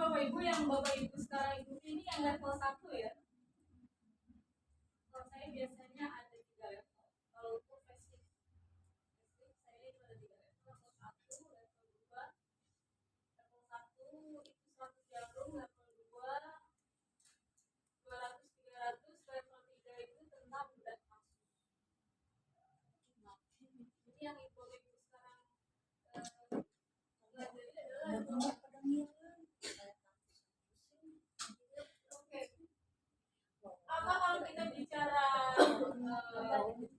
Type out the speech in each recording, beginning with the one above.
Bapak Ibu yang Bapak Ibu sekarang ikuti ini yang level 1 ya. Kalau saya biasanya ada 3 level. Kalau untuk basic saya itu ada 3 level. Level 1, level 2. Level 1 itu 1 jarum, level 2 200 300, level 3 itu tentang bedah masuk. Jadi yang Ibu sekarang pelajari adalah apa kalau kita bicara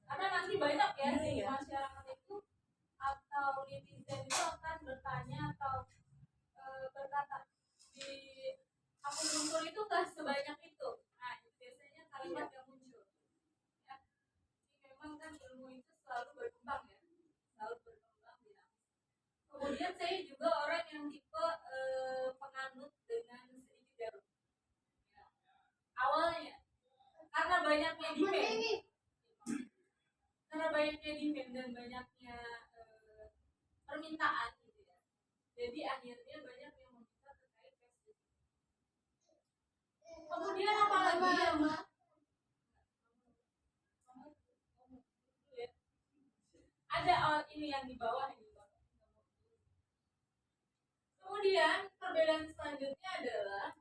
karena nanti banyak ya di masyarakat itu atau netizen itu akan bertanya atau berkata di akun muncul itu nggak sebanyak itu. Nah itu biasanya kalimat yang muncul ya. Jadi memang kan ilmu itu selalu berkembang ya, selalu berkembang dinamis. Kemudian saya juga orang yang tipe penganut dengan sedikit jarum ya. Awalnya karena banyaknya demand dan banyaknya permintaan gitu ya. Jadi akhirnya banyak yang meminta terkait Facebook. Kemudian apa lagi ya, Mbak? Ada ini yang di bawah ini, Mbak. Kemudian perbedaan selanjutnya adalah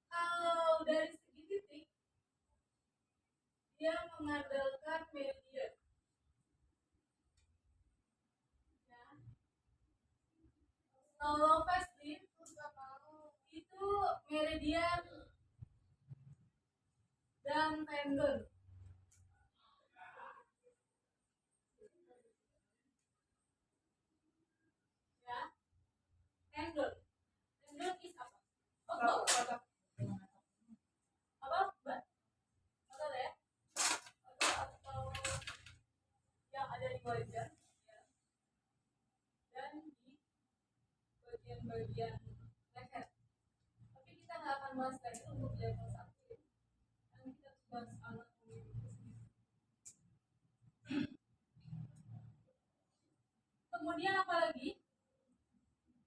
kalau dari segi titik dia mengandalkan meridian. Ya. Kalau facelift itu meridian dan tendon. Ya. Tendon is apa? Otot. Apa, Mbak? Otot ya? Otot atau yang ada di wajah ya. Dan di bagian-bagian leher. Tapi kita nggak akan bahas lagi untuk level 1 ya. Nanti kita bahas anatomi itu sendiri. Kemudian apa lagi?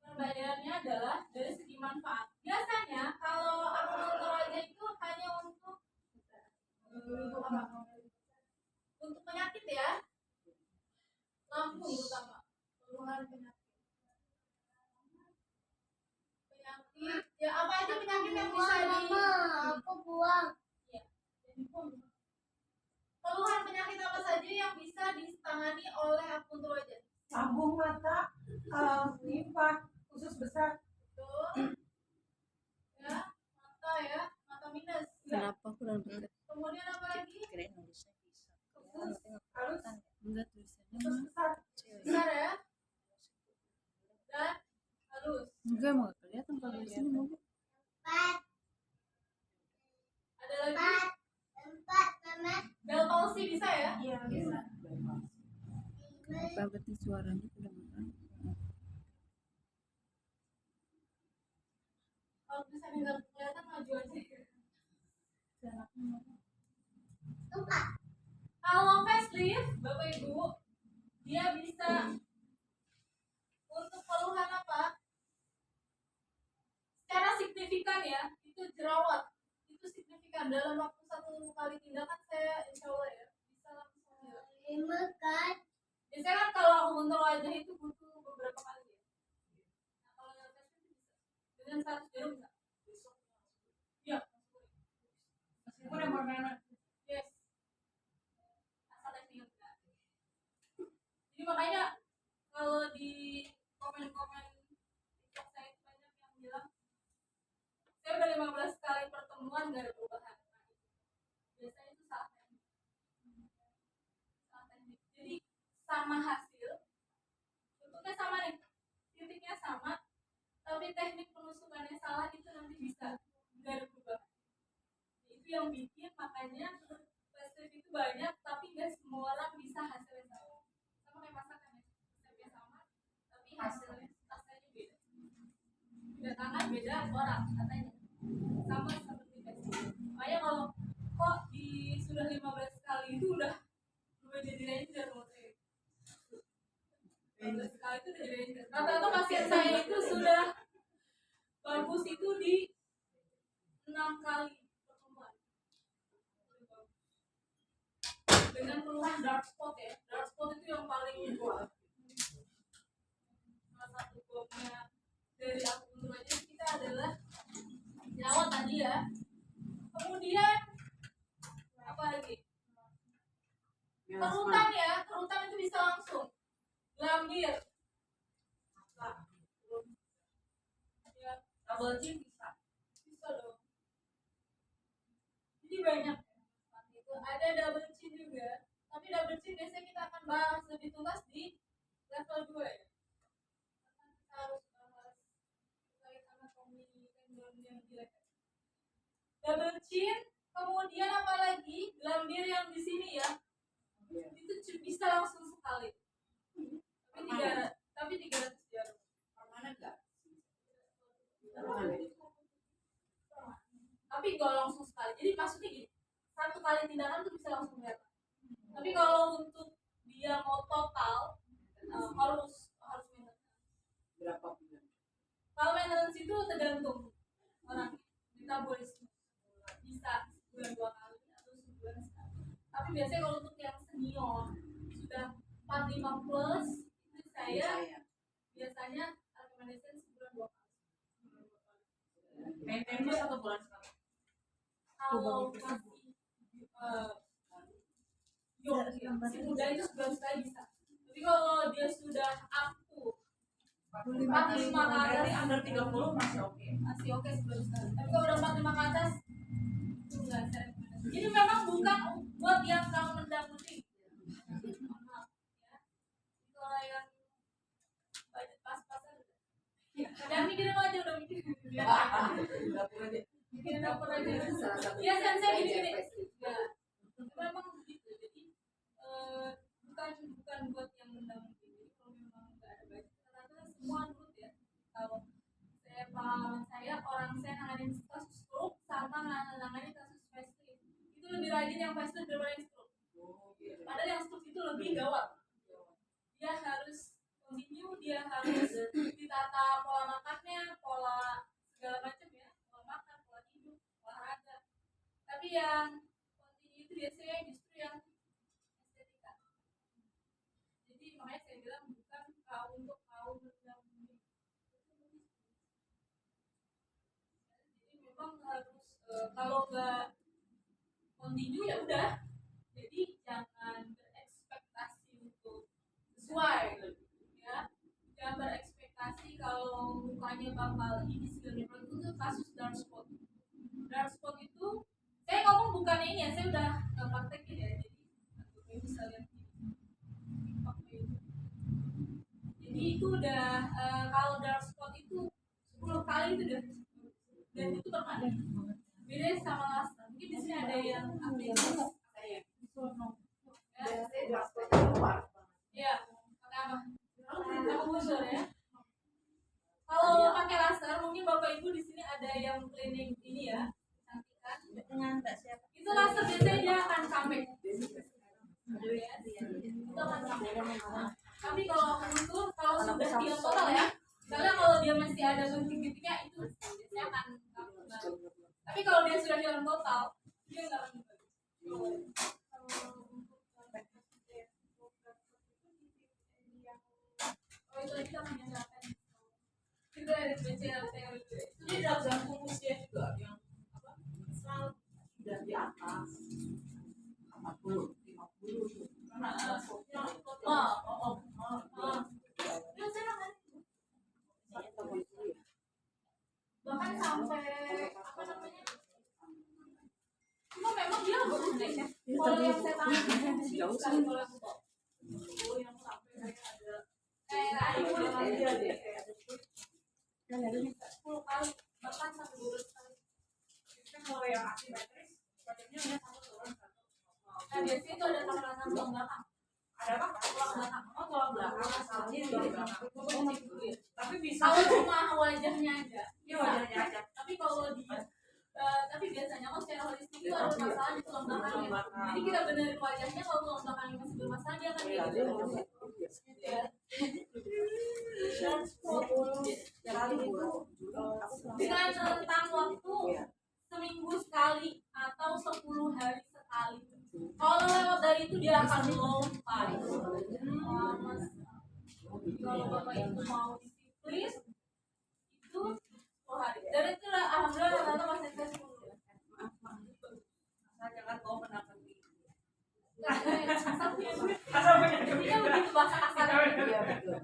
Perbedaannya adalah dari segi manfaat. Biasanya kalau akupuntur aja itu hanya untuk apa? Untuk penyakit ya. Lambung terutama. Keluhan penyakit. Ya apa aja penyakit yang bisa aku buang. Ya. Keluhan penyakit apa saja yang bisa ditangani oleh akupuntur aja? Lambung, mata, limpa, usus besar. Betul. Ya, mata minus. Kenapa kurang dekat? Kemudian apa lagi? Kirain nulisnya bisa. Halus. Enggak tulisannya Usus besar. Besar ya. Dan halus. enggak mau kelihatan kalau di sini mau. Ada lagi? Bel palsy bisa ya? Iya, bisa. Apa berarti suaranya kedengaran? Kalau bisa nggak kelihatan maju aja. Kalau facelift, Bapak Ibu, dia bisa untuk keluhan apa? Secara signifikan ya, itu jerawat. Itu signifikan dalam waktu 1 kali tindakan saya insya Allah ya bisa langsung hilang. Biasanya kan kalau aku untuk wajah itu butuh beberapa kali ya. Nah kalau yang facelift bisa dengan 100 jarum bisa. Iya. Meskipun yang bermerah. Yes. Asal teknik enggak. Jadi makanya kalau di komen-komen TikTok saya itu banyak yang bilang saya udah 15 kali pertemuan gak ada perubahan. Nah, biasanya itu salah teknik. Jadi sama hasil, bentuknya sama nih, titiknya sama, tapi teknik penusukannya salah itu nanti bisa gak ada perubahan. Itu yang bikin makanya facelift itu banyak, tapi gak semua orang bisa hasilnya sama. Sama kayak masakan ya, resepnya sama, tapi hasilnya rasanya beda. Beda tangan, beda orang katanya. Sama seperti facelift. Makanya kalau kok di sudah 15 kali itu udah jadi ranger menurut saya. 15 kali itu udah jadi ranger. Rata-rata pasien saya itu sudah bagus dengan keluhan dark spot ya. Dark spot itu yang paling salah satu gongnya dari akupuntur aja kita adalah jerawat tadi ya. Kemudian apa lagi? Kerutan ya, kerutan itu bisa langsung gelambir. Ya, double chin bisa dong. Jadi banyak ya. Itu ada double chin juga, tapi double chin biasanya kita akan bahas lebih tuntas di level 2 ya. Karena kita harus bahas terkait anatomi tendon yang di leher. Double chin, kemudian apa lagi? Gelambir yang di sini ya. Itu bisa langsung sekali. Tapi 300 jarum. Permanen nggak? Tapi nggak langsung sekali. Jadi maksudnya gini, satu kali tindakan tuh bisa langsung kelihatan. Tapi kalau untuk dia mau total harus maintenance. Berapa bulan? Kalau maintenance itu tergantung orang metabolisme. Bisa sebulan 2 kali atau sebulan sekali. Tapi biasanya kalau untuk yang senior sudah 45 plus itu saya biasanya rekomendasi sebulan 2 kali. Maintenance 1 bulan sekali. Kalau masih si muda itu sebulan sekali bisa. Tapi kalau dia sudah up to 45 ke atas, Berarti under 30 masih oke. masih oke sebulan sekali. Tapi kalau udah 45 ke atas itu enggak saya rekomendasi. Jadi memang bukan buat yang kamu mendang-mending. Maaf ya. Kalau yang budget pas-pasan udah mikirin aja, udah mikirin. Dapur aja. Mikirin dapur aja. Salah satu. Iya, sensei gini-gini. Ya. Memang begitu. Jadi bukan buat yang mendang-mending. Kalau memang enggak ada budget, ternyata semua nurut ya. Kalau saya pengalaman saya, orang saya nanganin kasus stroke sama nanganin kasus facelift. Itu lebih rajin yang facelift daripada yang stroke. Padahal yang stroke itu lebih gawat. Dia harus continue, dia harus ditata pola makannya, pola segala macam ya, pola makan, pola hidup, olahraga. Tapi yang continue itu biasanya justru yang estetika. Jadi makanya saya bilang bukan untuk kaum mendang-mending. Jadi memang harus kalau nggak continue ya udah. Jadi jangan berekspektasi untuk sesuai ya. Jangan berekspektasi kalau mukanya bakal ini segala macam. Itu tuh kasus dark spot. Dark spot itu saya ngomong bukan ini ya, saya udah praktekin ya. Jadi bisa lihat jadi itu udah kalau dark spot itu 10 kali itu udah dan itu permanen. Beda sama laser. Mungkin di sini ada yang aktivitas ya. Iya, pakai apa? Kamu busur ya. Kalau pakai laser, mungkin bapak ibu di sini ada yang cleaning ini ya, kecantikan. Itu laser biasanya dia akan sampai. Itu akan sampai. Tapi kalau akupuntur, kalau sudah hilang total ya, misalnya kalau dia masih ada bintik-bintiknya itu biasanya akan kembali. Tapi kalau dia sudah hilang total, dia nggak akan kembali. Oh itu kita menyatakan itu ada bicara saya itu di dalam kumusnya juga yang apa selalu Sudah di atas 40, 50. bahkan sampai apa namanya cuma memang dia harus rutin ya kalau yang saya tangani jauh sekali kalau yang sampai kayak ada deh 10 kali bahkan sampai 12 kali Kalau yang asimetris, badannya udah satu turun satu. nah biasanya itu ada tekanan tulang belakang Ada apa? tulang belakang Oh, tulang belakang, asalnya di belakang. Tapi bisa. kalau cuma wajahnya aja Ini wajahnya aja. tapi kalau di tapi biasanya kalau secara holistik itu ada masalah di tulang belakangnya jadi kita benerin wajahnya kalau tulang belakangnya masih bermasalah dia akan kayak gitu ya dengan rentang waktu seminggu sekali atau 10 hari sekali kalau lewat dari itu dia akan lompat. Mas, kalau bapak itu mau disiplin itu 10 hari. Dan itu alhamdulillah rata-rata pasien saya 10. Saya jangan kau menangkan diri. Asal begitu bahasa kasar. Iya betul.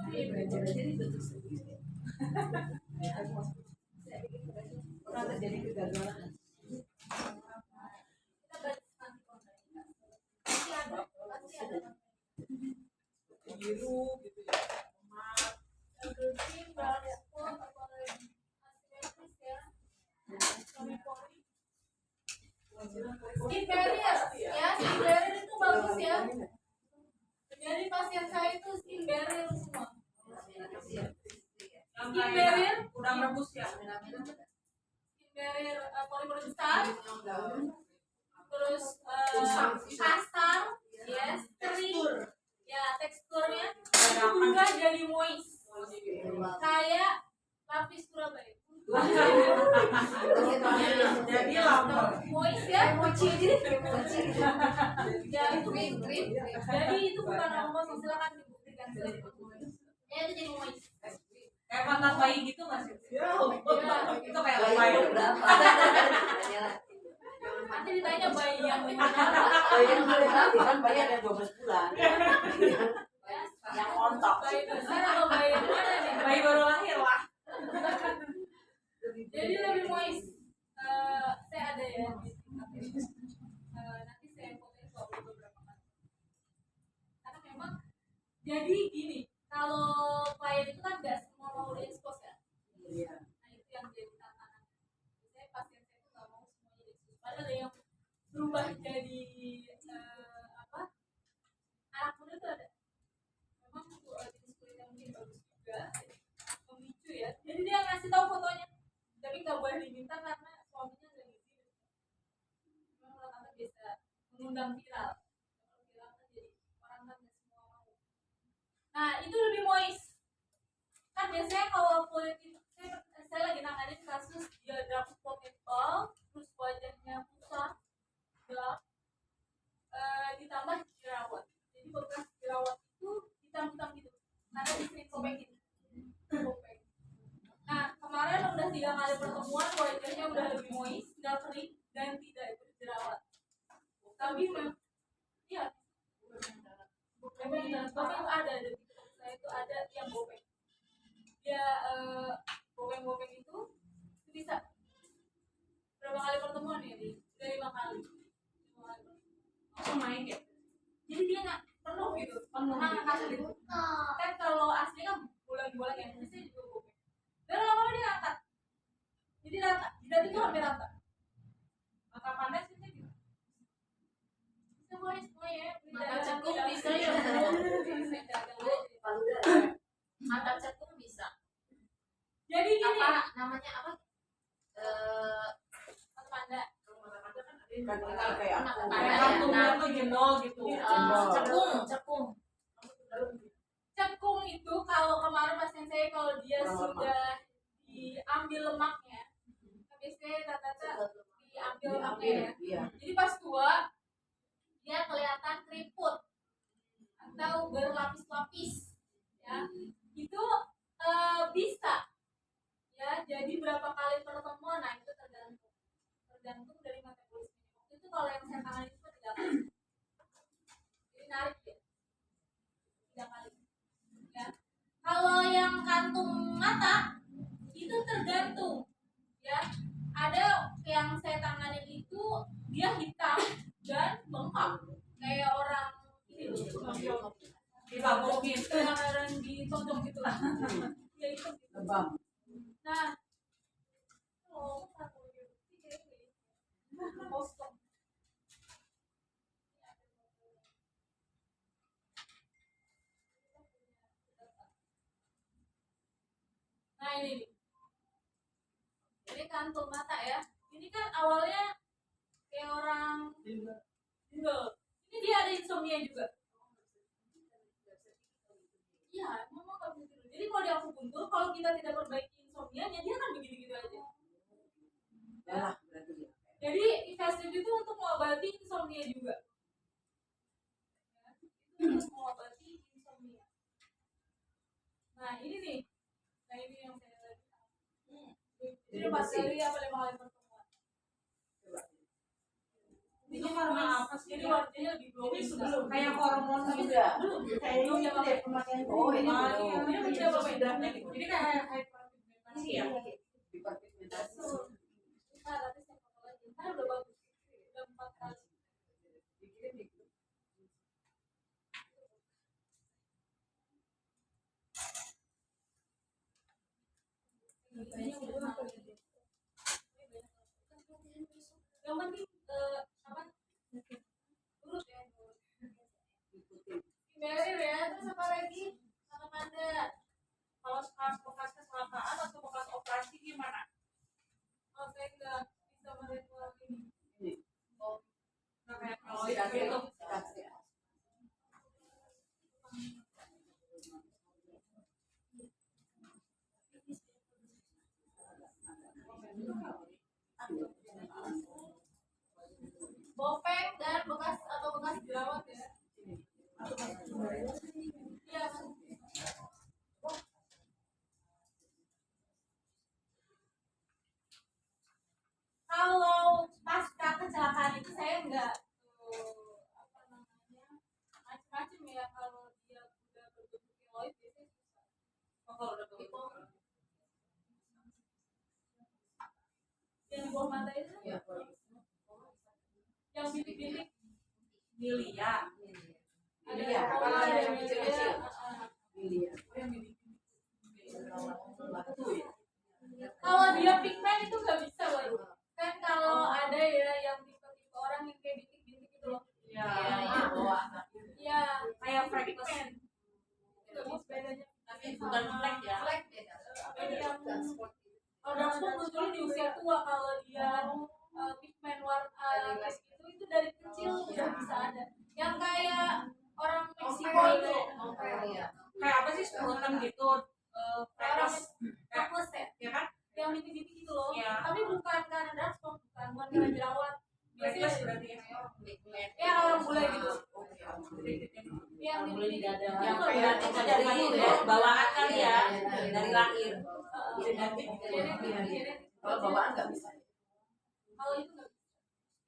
Jadi betul sendiri. Pernah terjadi kegagalan. Kita baca nanti kontennya. Pasti ada. Biru gitu ya. Emas. Tim Barsko apalagi asimetris ya. Skin barrier ya, skin barrier itu bagus ya. Jadi pasien saya itu skin barrier semua. Skin barrier Udah rebus ya. skin barrier polimer besar, terus kasar, yes, kering, ya teksturnya itu berubah jadi moist, kayak lapis Surabaya. Jadi lama. Moist ya, ya itu krim. Jadi itu bukan ongkos, silakan dibuktikan sendiri. Ya itu jadi moist. Kayak pantat bayi gitu nggak sih? Ya, Itu kayak bayi. nanti ditanya bayi yang mana. Kan bayi ada 12 bulan. Yang ontok. Bayi besar atau bayi yang mana nih? Bayi baru lahir lah. Jadi lebih moist. Saya ada ya di TikTok. Nanti saya fotoin kok beberapa kali. Karena memang jadi gini, kalau klien itu kan nggak semua mau di-expose ya. Iya. Nah itu yang jadi tantangan. Saya pasien saya itu nggak mau semuanya di-expose. Padahal ada yang berubah jadi anak muda itu ada. Memang jenis kulit yang mungkin bagus juga, memicu ya. Jadi dia ngasih tahu fotonya, tapi nggak boleh diminta karena suaminya nggak ngizinin. Memang rata-rata biasa mengundang viral. Kalau viral kan jadi orang kan nggak semua mau. Nah itu lebih moist. Kan biasanya kalau kulit itu saya lagi nanganin kasus dia dark spot tebal, terus wajahnya pusam, gelap, ditambah jerawat. Jadi bekas jerawat itu hitam-hitam gitu karena disering kopekin. Nah kemarin udah 3 kali pertemuan wajahnya udah lebih moist, nggak kering dan tidak berjerawat. Tapi iya memang ada di TikTok saya itu ada yang bopeng. Dia bopeng itu bisa berapa kali pertemuan ya di 5 kali. Langsung naik ya. Jadi dia nggak penuh gitu, asli. Kan kalau asli kan bulan-bulan yang biasanya juga bopeng. Dan lama-lama dia ngangkat. Jadi rata, jidat itu hampir rata. Mata panas itu gitu. Semua ya. Mata cekung bisa ya. Mata cekung bisa. Jadi gini. Apa namanya apa? Mata panda. Kan kayak aku. Kayak kantungnya tuh jendol gitu. Cekung. Cekung itu kalau kemarin pasien saya kalau dia sudah diambil lemaknya, biasanya rata-rata diambil lemaknya ya. Iya. Jadi pas tua dia kelihatan keriput atau berlapis-lapis, ya itu bisa, ya jadi berapa kali pertemuan, nah itu tergantung dari metabolisme. Waktu itu kalau yang saya tangani itu 3 kali, jadi narik ya 3 kali. Ya. Kalau yang kantung mata itu tergantung, ya ada yang saya tanganin itu dia hitam dan bengkak kayak orang ini Dibabukin. orang ditonjok gitu lah. Ya itu gitu. Lebam. Nah, kosong. Nah ini nih. Ini kantung mata ya. Ini kan awalnya kayak orang single. Ini dia ada insomnia juga. Iya, memang nggak bisa tidur. Jadi kalau dia akupuntur, kalau kita tidak perbaiki insomnia-nya, dia kan begitu-gitu aja. Ya lah berarti ya. Jadi investasi itu untuk mengobati insomnia juga. Jadi 4 kali apa 5 kali pertemuan. Itu karena apa sih? Jadi waktunya lebih Ini blowing. sebelum kayak hormon gitu. Kayak ini deh pemakaian Oh, ini belum. ini kan coba bedanya gitu. Jadi kayak hyperpigmentasi ya. Hiperpigmentasi. Nah, nanti saya foto lagi. Nah, udah bagus. Udah 4 kali. Dikirim di grup. Ini udah yang penting apa? Urut ya. Email ya, terus apa lagi? Sama Manda. Kalau bekas kecelakaan atau bekas operasi gimana? Oh, saya nggak bisa meritual ini. Nggak kayak kalau Kasih kasih itu. kasih. Bopeng dan bekas atau bekas jerawat ya. Iya. Kalau pasca kecelakaan itu saya nggak apa namanya macam-macam ya, kalau dia udah berbentuk keloid biasanya susah. Oh, kalau udah Itu yang di bawah mata itu Ya, yang bintik-bintik Milia. ada Iya, pola, ada ada yang kecil-kecil. media. Iya. Oh, yang ini. Batu ya. Kalau dia pigmen itu nggak bisa baru. Kan kalau ada ya yang tipe-tipe orang yang kayak bintik-bintik gitu loh. Ya. Iya, Kayak fragment. itu nggak bisa bedanya. Tapi bukan flag ya. Apa yang kalau dark spot munculnya di usia tua, kalau dia pigmen warna kayak gitu itu dari kecil udah bisa ada. Yang kayak orang Meksiko itu, Kayak apa sih serutan gitu? orang Freckles. freckles ya, Ya kan? yang bintik-bintik gitu loh. Iya. Tapi bukan karena dark spot, bukan karena jerawat. Freckles Biasanya berarti ya. ya orang bule gitu. Yang Mulai di dada. yang Kayak itu dari ini ya, bawaan kali ya, dari lahir. Kalau bawaan nggak bisa. Kalau itu nggak bisa.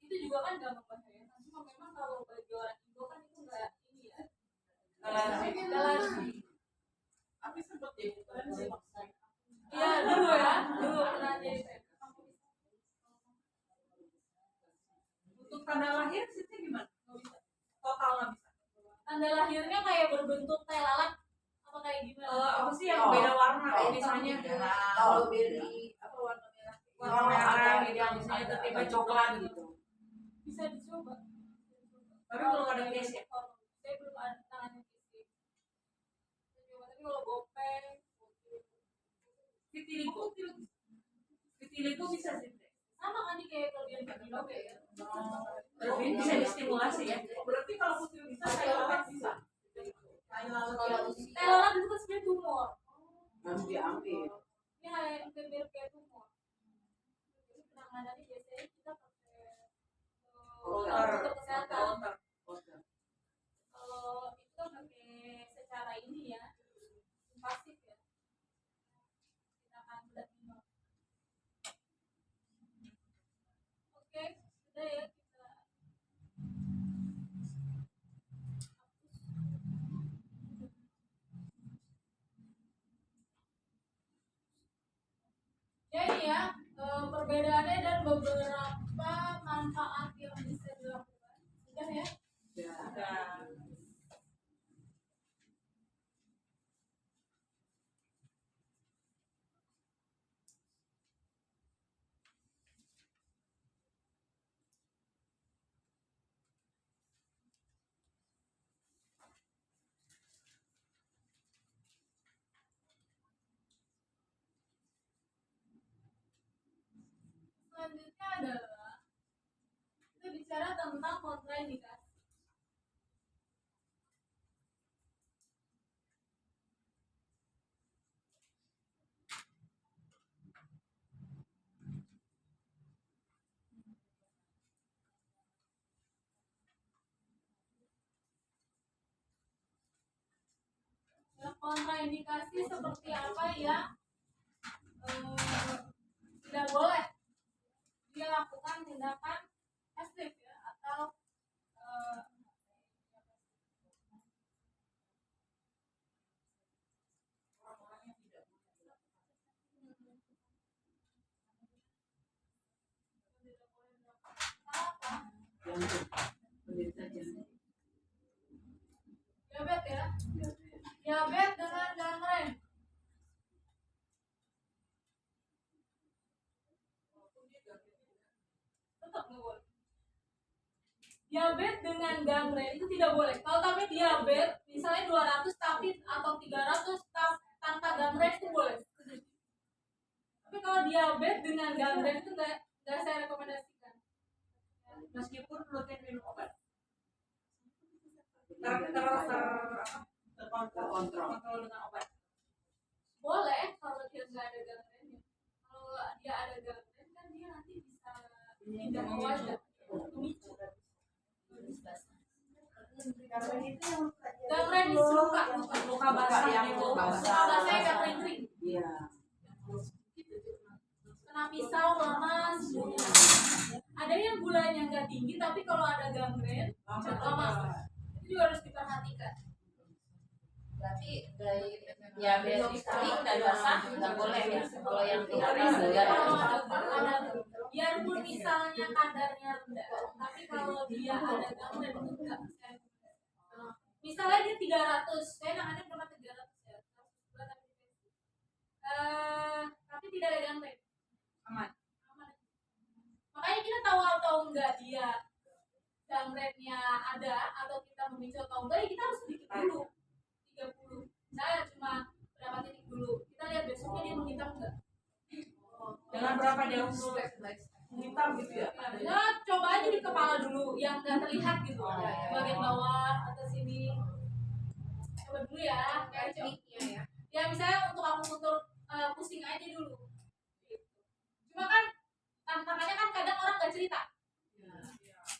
Itu juga kan nggak membahayakan. Cuma memang kalau bagi orang Indo kan itu nggak ini ya. Alergi. Tapi sempat jadi tren sih maksudnya. Iya dulu ya, dulu pernah jadi tren. Untuk tanda lahir sih gimana? Nggak bisa. Total nggak bisa. Tanda lahirnya kayak berbentuk tai lalat apa kayak gimana? Apa sih yang beda warna? Oh, Misalnya kalau beri apa warna merah? warna merah gitu, yang misalnya tiba tiba coklat gitu. Bisa dicoba. Tapi belum ada case ya? Saya belum ada tangannya case. Tapi kalau bopeng, vitiligo bisa sih. sama kan nih kayak kelebihan Pepino ya. Berarti bisa distimulasi ya. Berarti kalau putih bisa, saya lalat bisa. Tai lalat itu kan sebenarnya tumor. Harus diambil. Ini hampir kayak tumor. Jadi penanganannya biasanya kita pakai untuk kesehatan. Kalau itu kan pakai secara ini ya, pasif ya. Kita akan bedah tumor. Oke, sudah ya kita. Jadi ya, perbedaannya dan beberapa manfaat yang bisa dilakukan. Sudah ya? Ya. Selanjutnya adalah kita bicara tentang kontraindikasi. Kontraindikasi seperti apa ya? tidak boleh dia lakukan tindakan ekstrim ya atau diabetes ya, diabetes dengan gangren. Tetap nggak boleh. Diabetes dengan gangren itu tidak boleh. Kalau tapi diabetes misalnya 200 tapi atau 300 tanpa gangren itu boleh. Tapi kalau diabetes dengan gangren itu nggak saya rekomendasikan. Meskipun rutin minum obat. Terkontrol dengan obat. Boleh kalau dia nggak ada gangrennya. Kalau dia ada gangren kan dia nanti bisa tidak wajar memicu. Gangren itu luka basah yang gitu. luka Luka basah. basahnya nggak kering-kering. Iya. Kena pisau lama semuanya. Ada yang gulanya nggak tinggi tapi kalau ada gangren lama. Itu juga harus diperhatikan. Berarti dari diabetes kering dan basah nggak boleh ya. Kalau yang tidak Kalau ada biarpun misalnya kadarnya rendah, tapi kalau dia ada gangren itu enggak. Misalnya dia 300, saya nangannya pernah 300 ya. Tapi tidak ada gangren. Aman. Makanya kita tahu atau enggak dia gangrennya ada atau kita memicu atau enggak, ya kita harus sedikit dulu. 30. Saya cuma berapa titik dulu. Kita lihat besoknya dia menghitam enggak. Dengan berapa jauh hitam gitu ya? Ya, coba aja di kepala dulu yang nggak terlihat gitu, bagian bawah atau sini. Coba dulu ya, kayak ya. Ya misalnya untuk akupunktur pusing aja dulu. Cuma kan tantangannya kan kadang orang nggak cerita.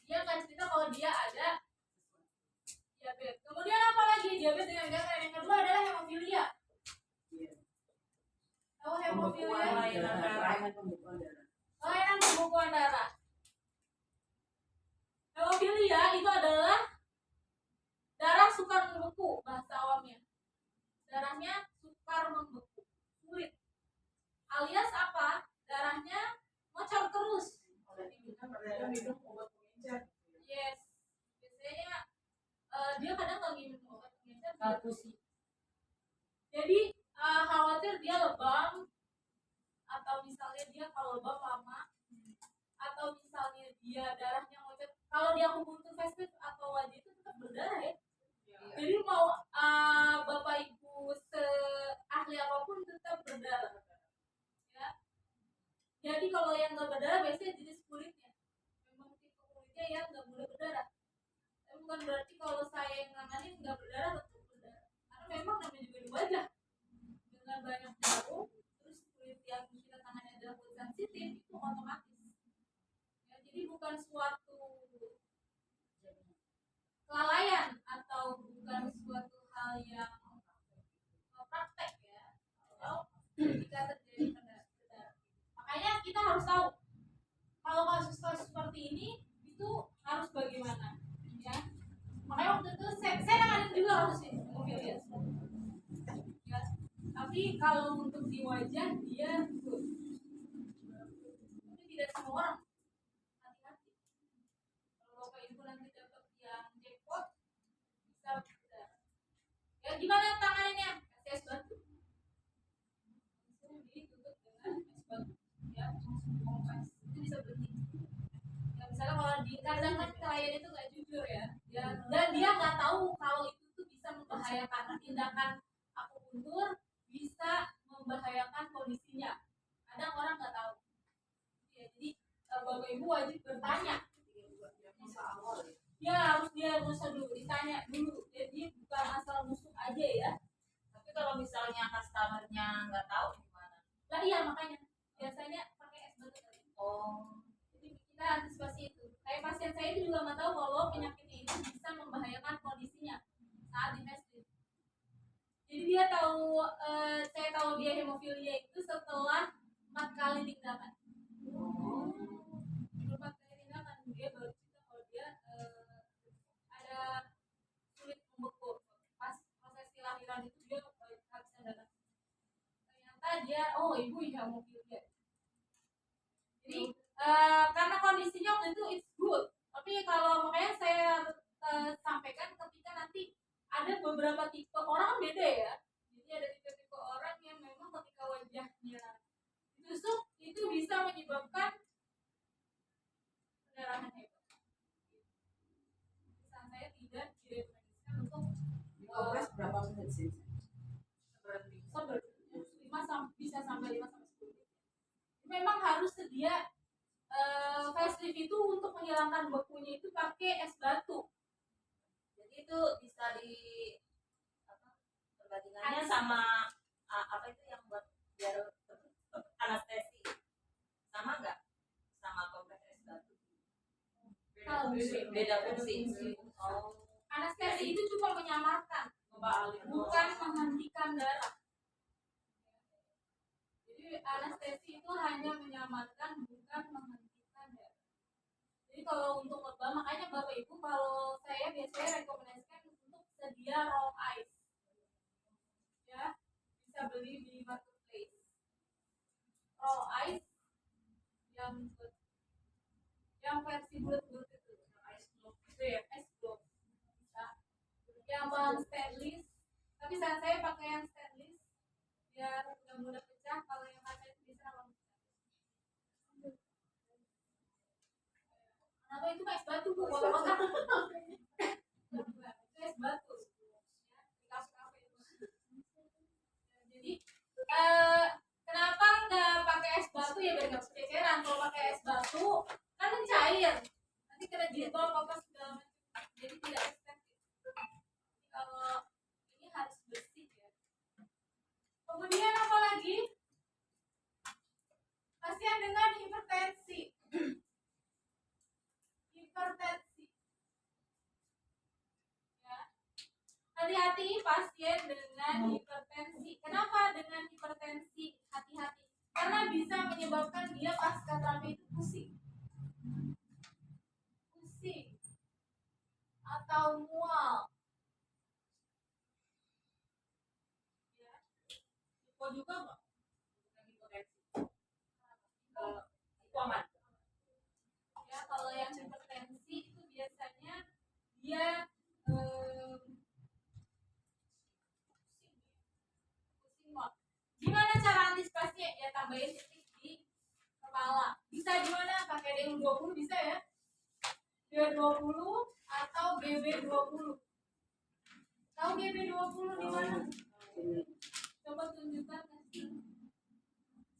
Dia nggak cerita kalau dia ada diabetes. Kemudian apa lagi diabetes dengan gangren? Yang kedua adalah hemofilia. Tahu hemofilia? Kelainan pembekuan darah. Hemofilia itu adalah darah sukar membeku bahasa awamnya. Darahnya sukar membeku, sulit. Alias apa? Darahnya ngocor terus. Yes. Biasanya dia kadang nggak minum obat pengencer. Jadi khawatir dia lebam atau misalnya dia kalau lebam lama atau misalnya dia darahnya ngocor. Kalau dia akupunktur festif atau wajib itu tetap berdarah ya. Jadi mau bapak ibu seahli apapun tetap berdarah. Ya. Jadi kalau yang nggak berdarah biasanya jenis kulitnya. Memang tipe kulitnya yang nggak boleh berdarah. Tapi bukan berarti kalau saya yang nanganin nggak berdarah tetap berdarah. Karena memang namanya juga di wajah dengan banyak jarum, terus kulit yang kita tangani adalah kulit sensitif itu otomatis. Ya, jadi bukan suatu kelalaian atau bukan suatu hal yang praktek ya. Kalau jika terjadi pada berdarah. Makanya kita harus tahu kalau kasus-kasus seperti ini itu harus bagaimana ya. Makanya waktu itu saya nanganin juga kasus ini ya. Tapi kalau untuk di wajah dia good. Tapi tidak semua orang. Hati-hati. Kalau bapak ibu nanti dapat yang jackpot bisa berdarah. Ya gimana tangannya? Kasih es batu. Ditutup dengan es batu. Ya, kompres. Itu bisa berhenti. Ya misalnya kalau di kadang kan klien itu nggak jujur ya. Dan dia nggak tahu kalau itu tuh bisa membahayakan tindakan akupuntur bisa membahayakan kondisinya. Kadang orang nggak tahu. Ya, jadi bapak ibu wajib bertanya. Ya harus dia musuh dulu, ditanya dulu. Jadi bukan asal musuh aja ya. Tapi kalau misalnya customernya nggak tahu gimana? Lah iya makanya biasanya pakai es batu tadi. Oh. Jadi kita antisipasi itu. Kayak pasien saya itu juga nggak tahu kalau penyakitnya itu bisa membahayakan kondisinya saat divestif. Jadi dia tahu, saya tahu dia hemofilia itu setelah 4 kali tindakan. sampaikan ketika nanti ada beberapa tipe orang kan beda ya. Jadi ada tipe-tipe orang yang memang ketika wajahnya ditusuk itu bisa menyebabkan pendarahan hebat. Pesan saya tidak direkomendasikan untuk Dikompres berapa menit sih? bisa sampai 5 sampai 10 menit. Memang harus sedia facelift itu untuk menghilangkan bekunya itu pakai es batu. Jadi itu bisa di perbandingannya sama apa itu yang buat biar anestesi sama nggak sama kompres es batu? Beda fungsi. Oh. Anestesi itu cuma menyamarkan, bukan menghentikan darah. Jadi anestesi itu hanya menyamarkan, bukan menghentikan darah. Jadi kalau untuk lebam, makanya Bapak Ibu kalau saya biasanya rekomendasikan untuk sedia raw ice. Ya, bisa beli di marketplace. Raw ice yang versi bulat-bulat itu, ice block itu ya, ice block. Bisa. Yang bahan stainless, tapi saya pakai yang stainless biar nggak mudah pecah. Kalau yang kaca itu bisa langsung pecah. Kenapa itu es batu bu? Kotak-kotak. Itu es batu. Ya, di kafe-kafe itu. Jadi kenapa nggak pakai es batu ya biar nggak kececeran? Kalau pakai es batu kan cair, nanti kena jilbab apa segala macam. Jadi tidak estetik. Kalau ini harus bersih ya. Kemudian apa lagi? Pasien dengan hipertensi. Hipertensi. Ya. Hati-hati pasien dengan hipertensi. Kenapa dengan hipertensi hati-hati? Karena bisa menyebabkan dia pasca terapi itu pusing. Pusing atau mual. Ya. Hipo juga nggak? Hipotensi. Itu aman. Ya, kalau yang hipertensi itu biasanya dia pusing mual. Gimana cara antisipasinya? Ya tambahin titik di kepala. Bisa gimana? Pakai DU20 bisa ya? DU20 atau GB20. Tahu GB20 di mana? Coba tunjukkan ke sini.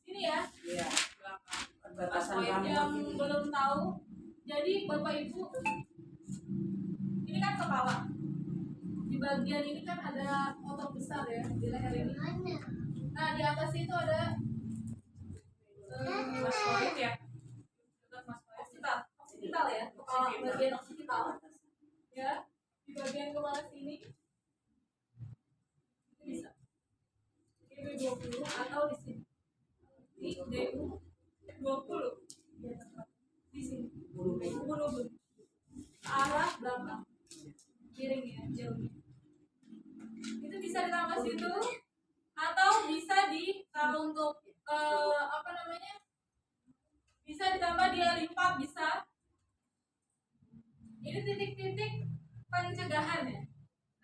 Sini ya. Iya. Perbatasan Yang rambut. belum tahu, jadi Bapak Ibu, ini kan kepala. Di bagian ini kan ada otot besar ya di leher ini. Nah di atas itu ada mastoid ya, oksipital ya, kepala bagian oksipital ya, di bagian kepala sini itu bisa DB20 atau di sini di DU20 di sini bulu arah belakang miring ya jauh. Itu bisa ditambah situ atau bisa ditaruh untuk apa namanya, bisa ditambah di limpa bisa. Ini titik-titik pencegahan ya,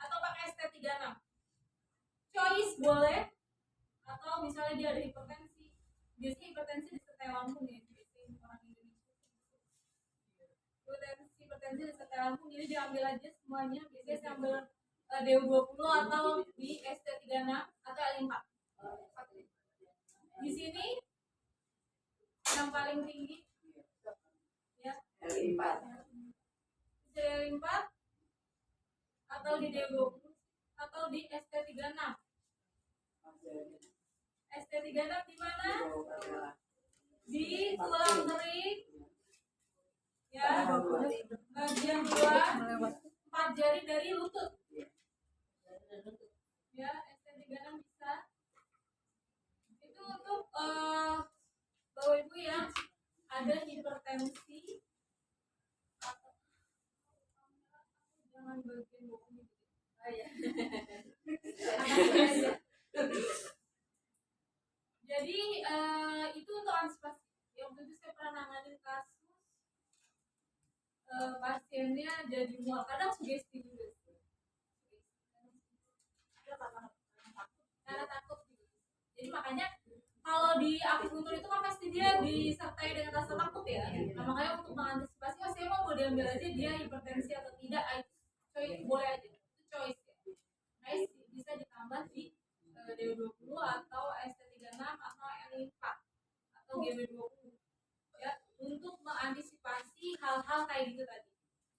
atau pakai ST36 choice boleh, atau misalnya dia ada hipertensi. Biasanya hipertensi disertai lambung ya, biasanya orang Indonesia hipertensi disertai lambung, jadi diambil aja semuanya. Biasanya saya ambil DU20 atau di ST36 atau L4. Di sini yang paling tinggi ya L4. di L4 atau di DU20 atau di ST36. ST36 di mana? Di tulang kering ya, bagian luar 4 jari dari lutut ya. ST36 bisa. Itu untuk Bapak Ibu yang ada hipertensi. Jangan bagian bokongnya gitu. Ya. Jadi itu untuk antisipasi. Yang waktu itu saya pernah nanganin kasus pasiennya jadi mual, kadang sugesti juga. makanya kalau di akupuntur itu kan pasti dia disertai dengan rasa takut ya. Nah, makanya untuk mengantisipasi, oh saya mau diambil aja dia hipertensi atau tidak, choice boleh aja, itu choice ya. Nah, bisa ditambah di DO20 atau ST36 atau L4 atau GB20 ya, untuk mengantisipasi hal-hal kayak gitu tadi.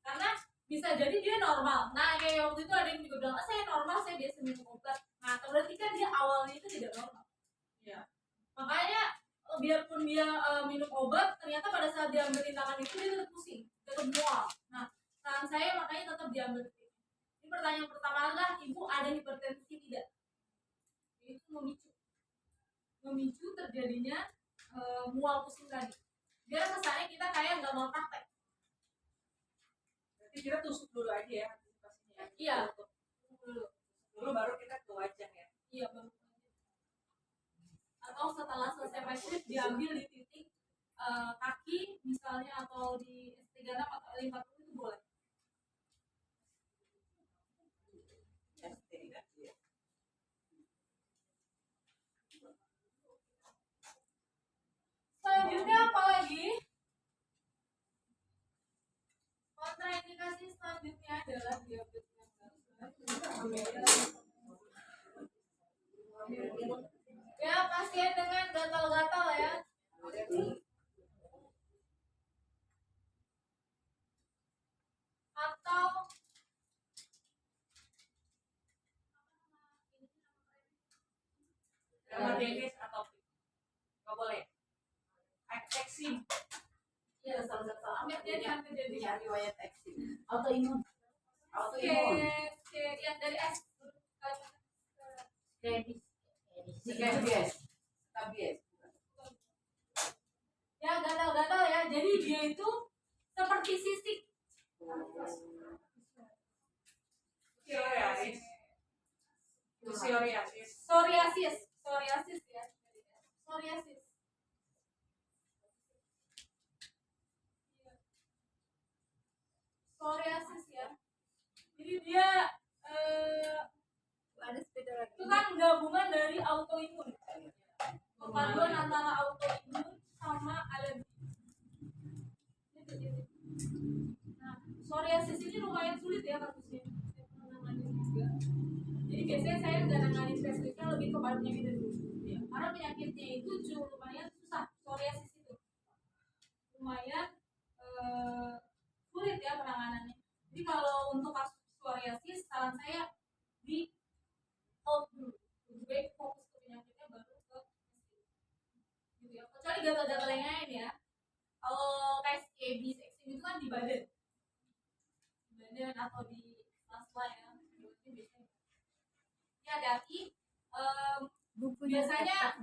Karena bisa jadi dia normal. Nah, kayak waktu itu ada yang juga bilang, saya normal, saya biasa minum obat. Nah, berarti kan dia awalnya itu tidak normal. Ya. Makanya biarpun dia minum obat, ternyata pada saat diambil tindakan itu dia tetap pusing, tetap mual. Nah, saran saya makanya tetap diambil. Ini pertanyaan pertama adalah, ibu ada hipertensi tidak? Itu memicu terjadinya mual pusing tadi. Biar kesannya kita kayak nggak mau praktek. Berarti kita tusuk dulu aja ya antisipasinya. Iya. Dulu baru kita ke wajah ya. Iya, baru. Atau setelah selesai pasif diambil di titik kaki misalnya, atau di S36 atau L40 itu boleh. Selanjutnya apa lagi? Kontraindikasi selanjutnya adalah diabetes ya, pasien dengan gatal-gatal ya. Atau Dermatitis atopik. Nggak boleh. Eksim. ya, hampir jadi riwayat eksim. Autoimun. yang dari S Skabies. Skabies. ya, gatal-gatal ya. Jadi dia itu seperti sisik. Psoriasis. Psoriasis. Psoriasis ya. Psoriasis. Psoriasis ya. Jadi dia Ada sepeda lagi. itu kan gabungan dari autoimun. Perpaduan antara autoimun sama alergi. Nah, psoriasis ini lumayan sulit ya kasusnya. Saya pernah nanganin juga. Jadi biasanya saya nggak nanganin spesifiknya, lebih ke penyakitnya dulu. Karena penyakitnya itu lumayan susah. Psoriasis itu lumayan sulit ya penanganannya. Jadi kalau untuk kasus psoriasis, saran saya di hold dulu. Lebih baik fokus ke penyakitnya baru ke gitu ya. Kecuali gatal-gatal yang lain ya. Kalau kayak scabies, eksim itu kan di badan atau di sela ya. Biasanya. Ya, hati-hati. Biasanya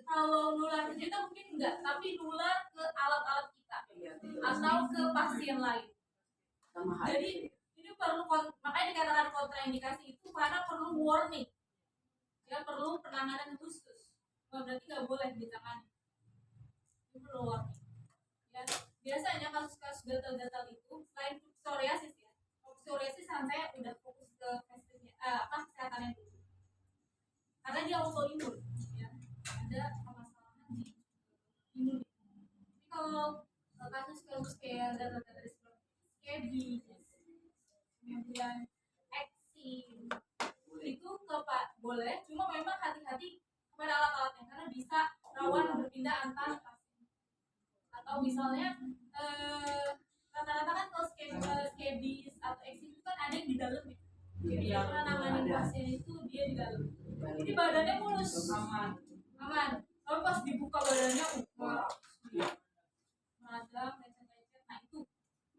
kalau nular ke kita mungkin enggak, tapi nular ke alat-alat kita atau ke pasien lain. Jadi ini perlu, makanya dikatakan kontraindikasi itu karena perlu warning ya, perlu penanganan khusus. Berarti nggak boleh ditangani, itu perlu warning ya. Biasanya kasus-kasus gatal-gatal itu selain psoriasis ya, psoriasis saya udah fokus ke kesehatannya dulu karena dia autoimun ya, ada permasalahan di imun. Tapi kalau kasus-kasus kayak gatal-gatal seperti scabies, kemudian eksim, itu boleh, cuma memang hati-hati kepada alat-alatnya karena bisa rawan berpindah antar pasien. Atau misalnya rata-rata kan kalau scabies atau eksim itu kan ada yang di dalam ya. Jadi karena nanganin pasien itu dia di dalam. Jadi badannya mulus, aman. Lalu pas dibuka badannya meradang, lecet-lecet. Nah itu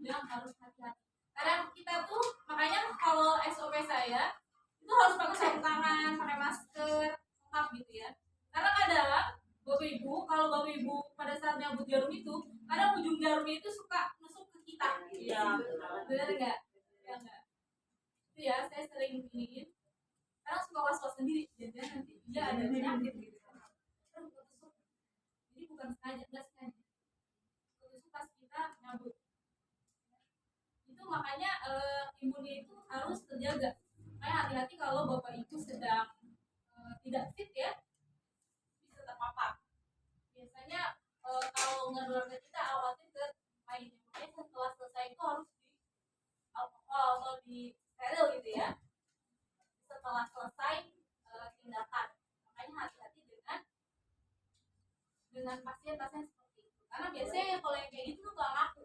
yang harus hati-hati. Karena kita tuh, makanya kalau SOP saya itu harus pakai sarung tangan, pakai masker, lengkap gitu ya. Karena kadang bapak ibu, kalau bapak ibu pada saat nyabut jarum itu, kadang ujung jarumnya itu suka nusuk ke kita. Iya. Benar nggak? Ya nggak. Itu ya, saya sering iniin. Kadang suka was-was sendiri, jadi nanti dia ada penyakit gitu. Jadi bukan sengaja, nggak sengaja. Ketusuk pas kita nyabut. Itu makanya imunnya itu harus terjaga. Makanya hati-hati kalau bapak ibu sedang tidak fit ya, kalau ngeluarkan kita awalnya ke mainnya, makanya setelah selesai itu harus di alkohol atau di steril gitu ya. Setelah selesai tindakan, makanya hati-hati dengan pasien-pasien seperti itu, karena biasanya kalau yang kayak gitu tuh nggak ngaku,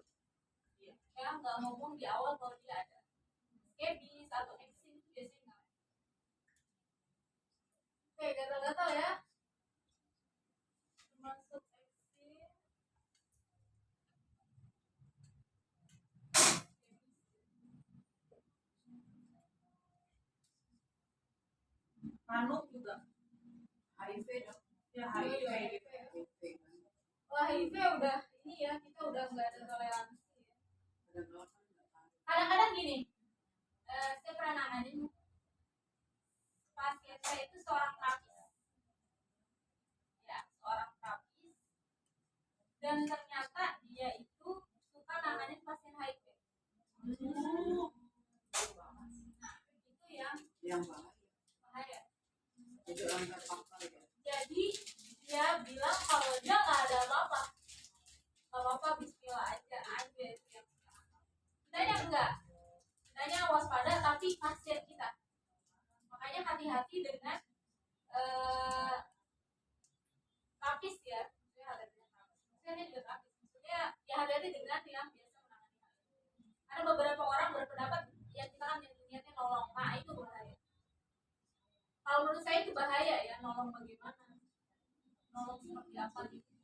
ya nggak ngomong di awal kalau dia ada skebis atau eksim itu biasanya nggak. Oke, gatal-gatal ya, termasuk eksim. Manuk juga. HIV dong. Ya HIV. Wah, HIV udah ini ya, kita udah nggak ada toleransi ya. Ada berapa? Kadang-kadang gini, saya pernah nanganin pasien saya itu seorang terapis, ya seorang terapis, dan ternyata dia itu suka nanganin pasien HIV. Nah, itu yang bahaya. Jadi orang terpapar ya. Jadi dia bilang kalau dia nggak ada apa-apa, nggak apa-apa, Bismillah aja itu yang kitanya enggak, kitanya waspada, tapi pasien kita. Makanya hati-hati dengan tapis ya, maksudnya juga tapis, maksudnya ya hati-hati dengan yang biasa menangani. Ada beberapa orang berpendapat ya kita kan niatnya nolong, nah itu bahaya. Kalau menurut saya itu bahaya ya, nolong bagaimana, nolong seperti apa gitu,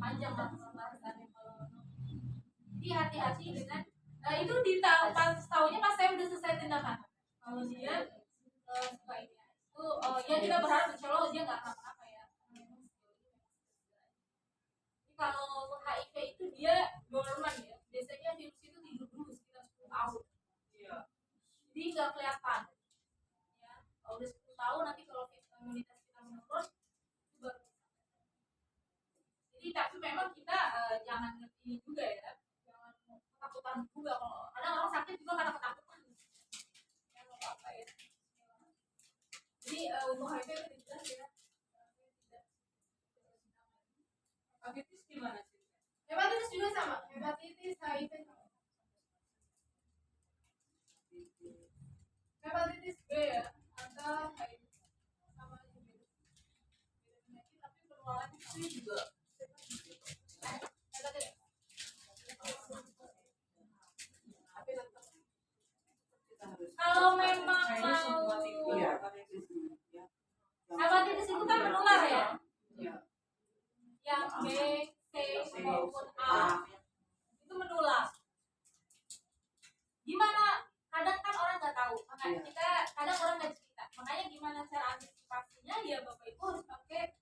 panjang lah pembahasannya kalau nolong. Jadi hati-hati dengan itu pas tahunya pas saya udah selesai tindakan. Kalau dia suka ini itu ya kita berharap insya Allah dia nggak kenapa-napa ya. Jadi kalau HIV itu dia dorman ya, biasanya virus itu tidur dulu sekitar 10 tahun. Iya. Jadi nggak kelihatan. Ya, kalau udah 10 tahun nanti kalau imunitas kita menurun itu baru. Jadi tapi memang kita jangan ngerti juga ya, jangan ketakutan juga. Kalau ada orang sakit juga karena ketakutan. Ya nggak apa-apa ya. Jadi untuk HIV itu jelas ya. Hepatitis gimana sih? Hepatitis juga sama. Hepatitis HIV sama. Hepatitis B ya, atau HIV sama juga. Penyakit tapi penularannya Ini juga. kalau memang Kayaknya semua mau itu Iya. ya. hepatitis itu kan menular ya, Iya. yang B, C maupun A itu menular. Gimana? Kadang kan orang nggak tahu, makanya Iya. kita kadang orang nggak cerita. Makanya gimana cara antisipasinya ya bapak ibu harus pakai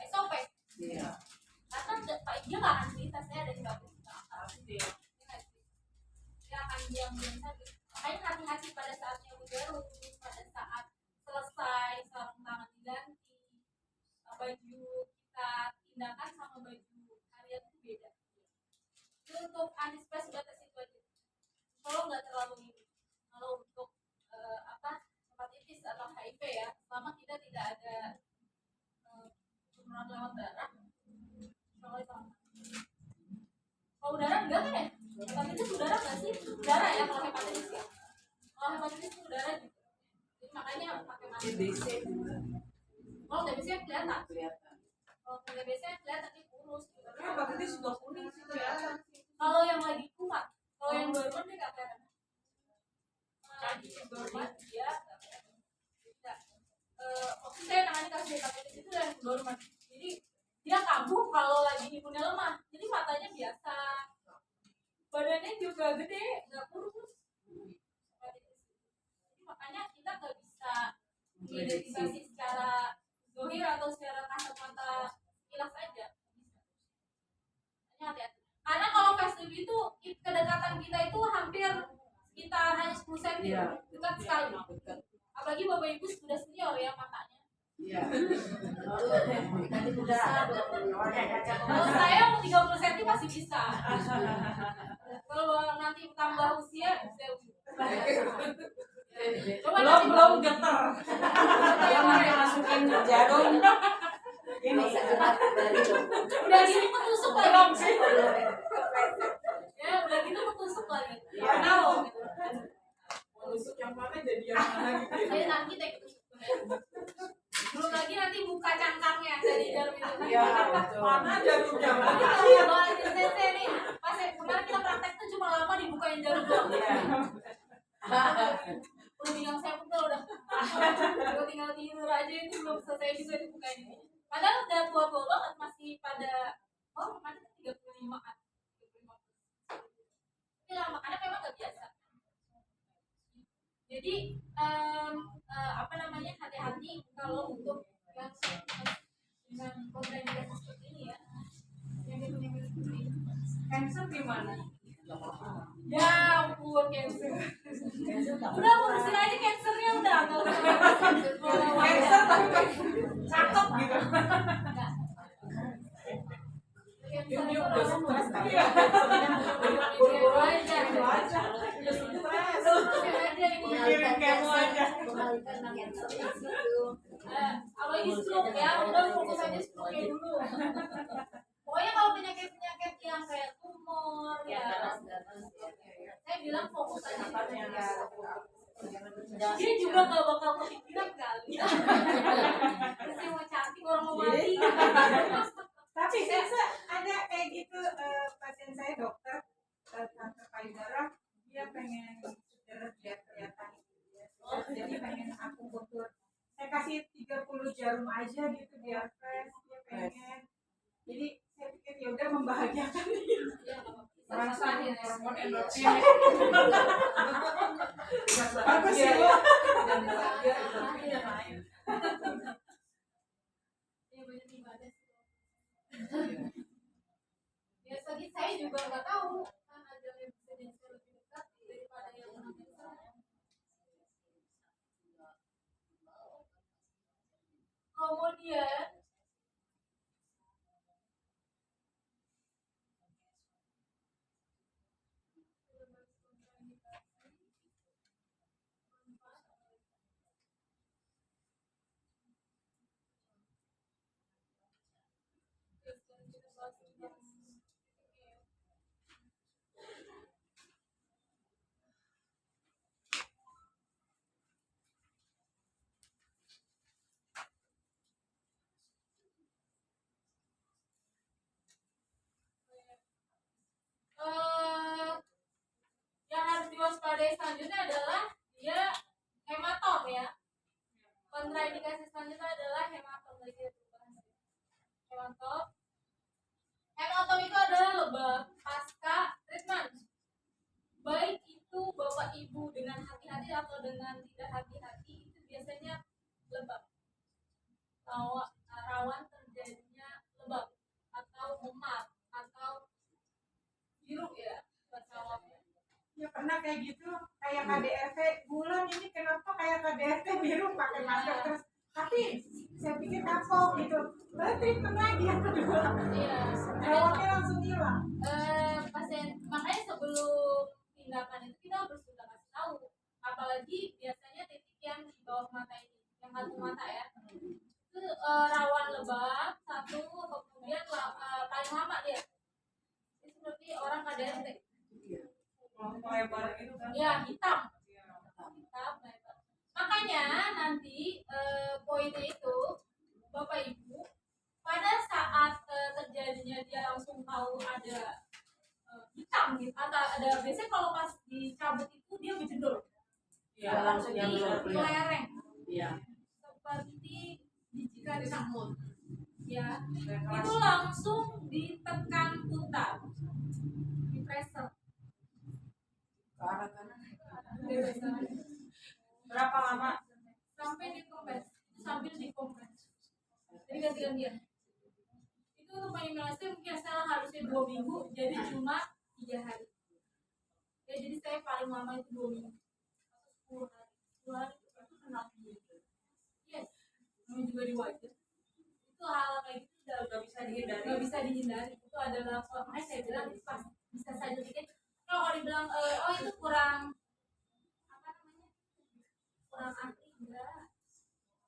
SOP. Iya. Karena pak dia nggak akan cerita saya ada di bagus Pasti dia. dia akan diam saja. Makanya hati-hati pada saatnya baru, pada saat selesai sarung tangan diganti, baju kita tindakan sama baju harian itu beda. Itu untuk antisipasi batas itu aja. Kalau nggak terlalu ini, kalau untuk hepatitis atau HIV ya, selama kita tidak ada penularan lewat darah, kalau itu aman. Kalau udara enggak kan ya? Hepatitis udara nggak sih? Udara ya kalau hepatitis ya. Kalau hepatitis itu udara juga. Jadi makanya pakai masker. TBC juga Kalau TBC kelihatan. kelihatan. Kalau TBC kelihatan dia kurus. Gitu. Tapi hepatitis juga kuning sih kelihatan. Kalau yang lagi kumat, kalau yang dorman dia nggak kelihatan. Jadi Dorman dia nggak kelihatan. Tidak. Waktu saya nangani kasus hepatitis itu yang dorman. Jadi dia kambuh kalau lagi imunnya lemah. Jadi matanya biasa, badannya juga gede, nggak kurus. Jadi makanya kita nggak bisa mengidentifikasi secara zohir atau secara kasat mata kilas aja. Hanya hati-hati. Karena kalau facelift itu kedekatan kita itu hampir sekitar hanya 10 cm, Iya. dekat sekali. Dekat. Apalagi bapak ibu sudah senior ya matanya. Iya. Kalau saya mau 30 cm masih bisa. Kalau nanti tambah usia, saya coba nanti belum getar. Yang mana masukin jarum? Ini Udah gini ketusuk lagi. belum sih. Ya udah gitu ketusuk lagi. Ya tahu. Tusuk yang mana jadi yang mana gitu ya. Jadi nanti teh ketusuk. Belum lagi nanti buka cangkangnya dari jarum itu kan. Iya, betul. Mana jarumnya Kita mana? bawa sensei nih. Pas kemarin kita praktek tuh cuma lama dibukain jarum doang. Udah tinggal saya pegel udah. Udah tinggal tidur aja itu belum selesai juga dibukain ini. Padahal udah tua-tua banget masih pada mana 35-an. 35. Tapi lama karena memang nggak biasa. Jadi apa namanya hati-hati kalau untuk yang dengan kontraindikasi seperti ini ya. Yang seperti ini. Cancer gimana? Ya ampun cancer. Udah urusin aja cancernya udah nggak usah. Cancer tapi cakep gitu. Dia udah stres kali. Iya. Buru-buru aja. Mikirin kemo aja. Apalagi stroke ya, udah fokus aja stroke dulu. Pokoknya kalau penyakit-penyakit yang kayak tumor ya, saya bilang fokus aja. Dia juga nggak bakal kepikiran kali. Saya mau cantik orang mau mati. Tapi saya ada kayak gitu pasien saya dokter kanker payudara, dia pengen segera biar kelihatan jadi pengen aku butuh saya kasih 30 jarum aja gitu biar fresh dia pengen, jadi saya pikir ya udah membahagiakan dia. Merasa ya. hormon endorfin. Bagus sih lo. Dan bahagia endorfinnya naik. Ya banyak ibadah sih. Ya sedih saya juga nggak tahu kan ada yang bisa jadi lebih dekat daripada yang menangis saya. Kemudian yang harus diwaspadai selanjutnya adalah dia hematom ya. Kontraindikasi selanjutnya adalah hematom lagi hematom. Hematom itu adalah lebam pasca treatment. Baik itu bapak ibu dengan hati-hati atau dengan tidak hati-hati itu biasanya lebam. Rawan terjadinya lebam atau memar atau biru ya bahasa Ya pernah kayak gitu, kayak KDRT bulan ini kenapa kayak KDRT biru pakai masker terus, tapi saya pikir kapok gitu, treatment lagi yang kedua, Iya. rawatnya langsung hilang. Pasien makanya sebelum tindakan itu kita harus sudah kasih tahu, apalagi biasanya titik yang di bawah mata ini, yang satu mata ya, itu rawan lebam satu, kemudian paling lama dia, itu seperti orang KDRT. Lebar gitu kan. Ya hitam lebar. Makanya nanti poinnya itu bapak ibu pada saat terjadinya dia langsung tahu ada hitam gitu atau ada biasanya kalau pas dicabut itu dia berjendol. Iya, langsung seperti lereng. Iya. Seperti bijikan samut. Ya, itu langsung ditekan putar. Di pressure. Ke arah kanan. Berapa lama? Sampai dikompres, sambil dikompres. Jadi ganti-gantian. Itu untuk penyimilasi mungkin saya harusnya 2 minggu, jadi cuma 3 hari. Ya jadi saya paling lama itu 2 minggu. 10 hari. 10 hari itu kenal minggu. Yes, namanya juga di wajah. Itu hal kayak gitu udah bisa dihindari. Gak bisa dihindari. Itu adalah makanya saya bilang itu pas bisa saja dikit. Kalau dibilang oh itu kurang apa namanya kurang anti enggak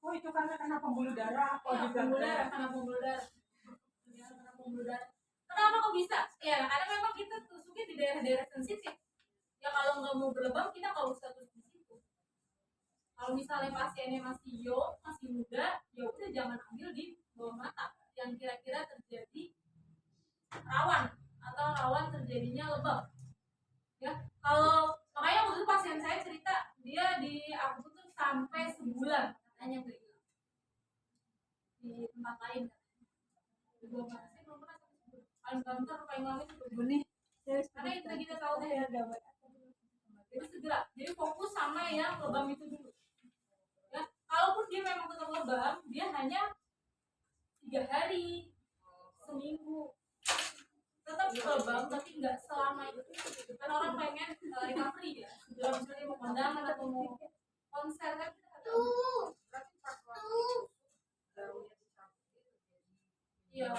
Oh itu karena pembuluh darah. Oh Iya, juga pembuluh darah, karena pembuluh darah. Ya, karena pembuluh darah. Kenapa kok bisa? Ya, karena memang kita tusuknya di daerah-daerah sensitif. Ya kalau nggak mau berlebam, kita nggak usah tusuk di situ. Kalau misalnya pasiennya masih young, masih muda, ya udah jangan ambil di bawah mata yang kira-kira terjadi rawan atau rawan terjadinya lebam. Ya, kalau makanya waktu itu pasien saya cerita dia di aku tuh sampai sebulan katanya nggak hilang di tempat lain. Di bawah mata saya belum pernah sampai sebulan. Paling banter paling lama itu Benih. karena itu kita tahu deh ya. Jadi segera, jadi fokus sama yang lebam itu dulu. Ya, kalaupun dia memang tetap lebam, dia hanya 3 hari, seminggu, tetap lebam tapi nggak selama itu. Kan orang pengen recovery ya, segera misalnya mau kondangan atau mau konser kan kita nggak tahu. Iya,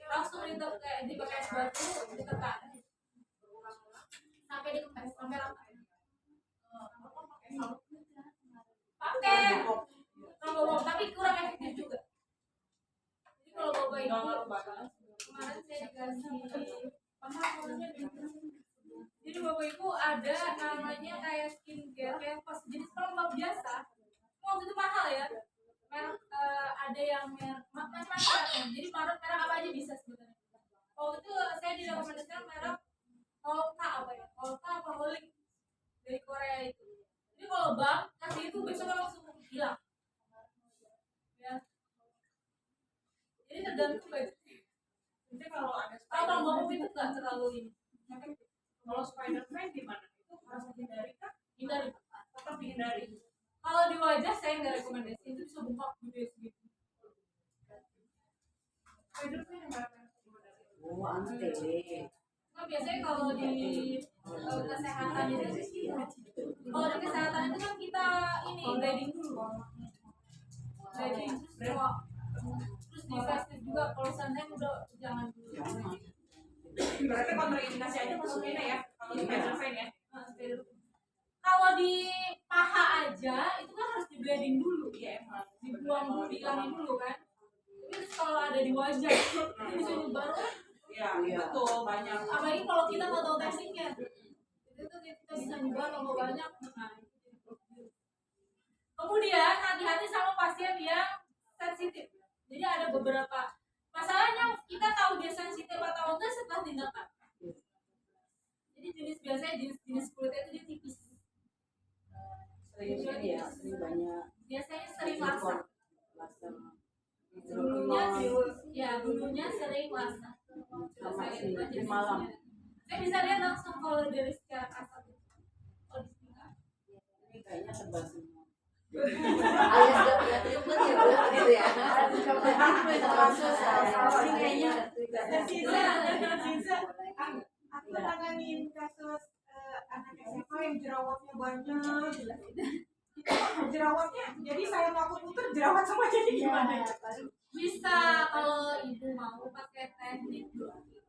langsung dipakai es batu, ditekan sampai dikempes sampai rata. Pakai kalau tapi kurang efektif juga. Jadi kalau bapak ibu kemarin saya dikasih jadi bapak ibu ada namanya kayak skincare kayak pas jenis pelembab biasa. Waktu itu mahal ya. Merek ada yang merek macam-macam. Jadi merek apa aja bisa sebenarnya. Waktu itu saya direkomendasikan merek Holka apa ya? Holka apa Holik dari Korea itu. Jadi kalau bang kasih itu besoknya langsung hilang. Ya. Jadi tergantung budget. Jadi kalau ada Kalau bang itu nggak terlalu ini. kalau Spiderman gimana? Itu harus dihindari kan? Hindari. Tetap dihindari. Kalau di wajah saya nggak rekomendasi itu bisa bengkak gede segitu. Spiderman yang berapa? Oh, ante. Nah, biasanya kalau di kesehatan itu kalau di kesehatan itu kan kita ini grading dulu. Grading terus di fasilitas juga kalau santai udah jangan dulu. Berarti kontraindikasi aja masuknya ya. Kalau di Spiderman ya. Kalau di paha aja itu kan harus di bleeding dulu Iya emang. dibuang dulu dihilangin dulu kan. Tapi kalau ada di wajah itu bisa baru Iya, betul banyak. apalagi kalau kita nggak tahu tekniknya itu tuh kita bisa nyebar kalau banyak. Nah, kemudian hati-hati sama pasien yang sensitif. Jadi ada beberapa masalahnya kita tahu dia sensitif atau enggak setelah tindakan. Jadi biasanya jenis kulitnya itu dia tipis. Sering banyak. Biasanya sering laser. Laser. Dulunya sering laser. Sama sih di malam. Saya bisa lihat langsung kalau dari secara kasat. Oh, di sini kan. Ini kayaknya tebal semua. Alias gak punya treatment ya, Bu, gitu ya. Ini kayaknya Aku nanganin kasus anak SMA yang jerawatnya banyak. Itu jerawatnya, jadi saya mau putar jerawat sama jadi gimana? Bisa kalau ibu mau pakai teknik blocking.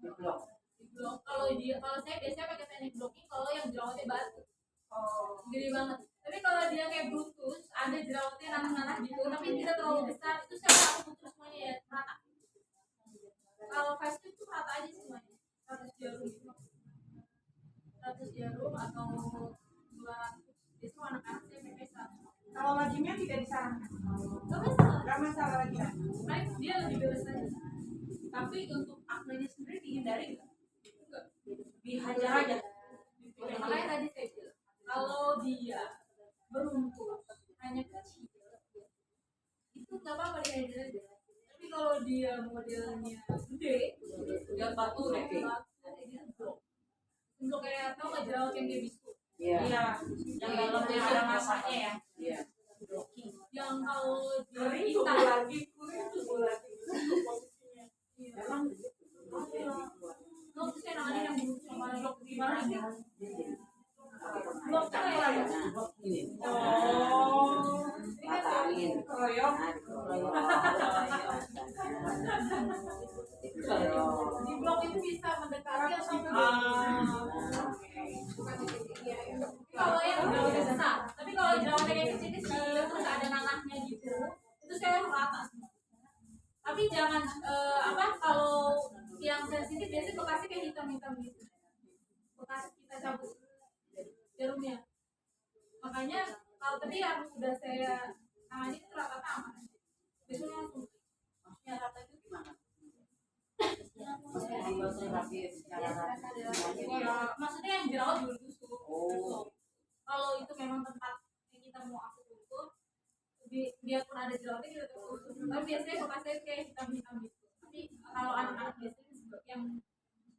di blok. Kalau saya biasanya pakai teknik blocking kalau yang jerawatnya batu. Oh, Gede banget. Tapi kalau dia kayak brutus, ada jerawatnya nanah-nanah gitu, tapi tidak terlalu besar, itu saya aku putus semuanya ya rata. Kalau face itu rata aja semuanya. 100 jarum gitu. 100 jarum atau 200. Biasanya anak-anak saya pakai 100. kalau laginya tidak disarankan. Gak masalah. Gak masalah lagi. Baik, dia lebih bebas aja. Tapi untuk aknenya sendiri dihindari nggak? Enggak. Dihajar aja. Makanya tadi saya bilang, kalau dia beruntung hanya kecil, itu nggak apa-apa dia aja. Tapi kalau dia modelnya gede, Dia batu deh. untuk kayak tau nggak jerawat yang kayak bisu, Iya. Iya. Yang dalamnya ada masanya ya. Iya. yang kalau Kering di tuh kita lagi, kuning tuh lagi. Posisinya. Memang begitu. lo tuh saya nanganin yang buruk sama blok gimana ya? Blok tuh kayak ini. Oh. Mata angin. Kroyok. di blok itu bisa mendekati atau kalau yang jerawatnya besar, tapi kalau jerawatnya kayak kecil-kecil terus hitam-hitam gitu bekas kita cabut jarumnya. Makanya kalau tadi yang udah saya tangani itu rata-rata aman. Biasanya langsung ya rata itu gimana? Maksudnya digosok rapi secara rata. Ya, maksudnya yang jerawat dulu tusuk. Oh. Kalau itu memang tempat yang kita mau aku tutup, biarpun ada jerawatnya kita tutup. Tapi biasanya bekasnya kayak hitam-hitam gitu. Tapi kalau anak-anak biasanya yang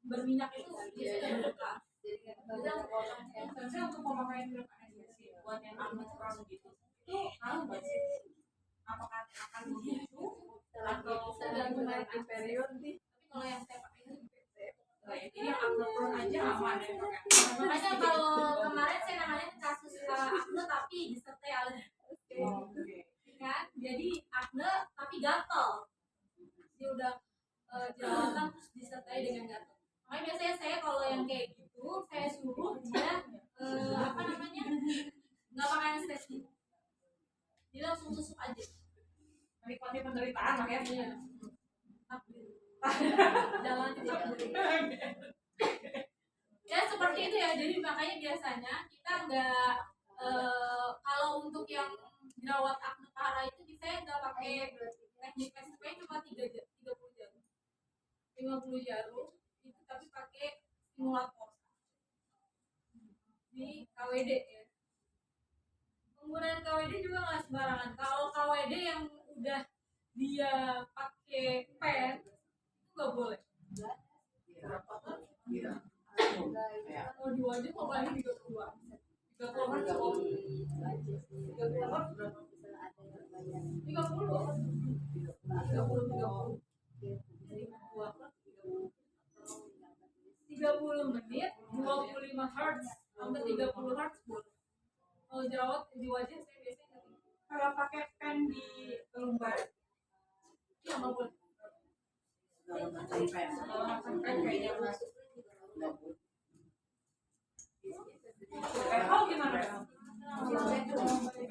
berminyak itu biasanya berkah. Sebenarnya untuk pemakaian minyak sih buat yang amat kurang gitu itu harus nggak sih? Apakah akan begitu atau Tergantung merek period sih. Tapi kalau yang saya pakai itu jadi yang upload aja aman ya pakai. makanya kalau kemarin saya nangani kasus acne tapi disertai alergi kan, jadi acne tapi gatal, dia udah jerawatan terus disertai dengan gatal. Makanya biasanya saya kalau yang kayak gitu saya suruh dia apa namanya nggak pakai anestesi, dia langsung tusuk aja. Menikmati penderitaan makanya. Iya. Jalan ya seperti itu ya, jadi makanya biasanya kita nggak kalau untuk yang jerawat acne parah itu kita nggak pakai teknik PSP cuma 30 jarum 50 jarum itu, tapi pakai stimulator di KWD ya. Penggunaan KWD juga nggak sembarangan. Kalau KWD yang udah dia pakai pen itu nggak boleh. Iya. Kalau di wajah kok paling 32 kan cukup 30 menit 25 Hz sampai 30 Hz boleh. Kalau jerawat di wajah saya biasanya Kalau pakai pen di lumbar, iya nggak boleh. Kalau pakai pen. pen kayaknya Masuk nggak boleh. Oh gimana?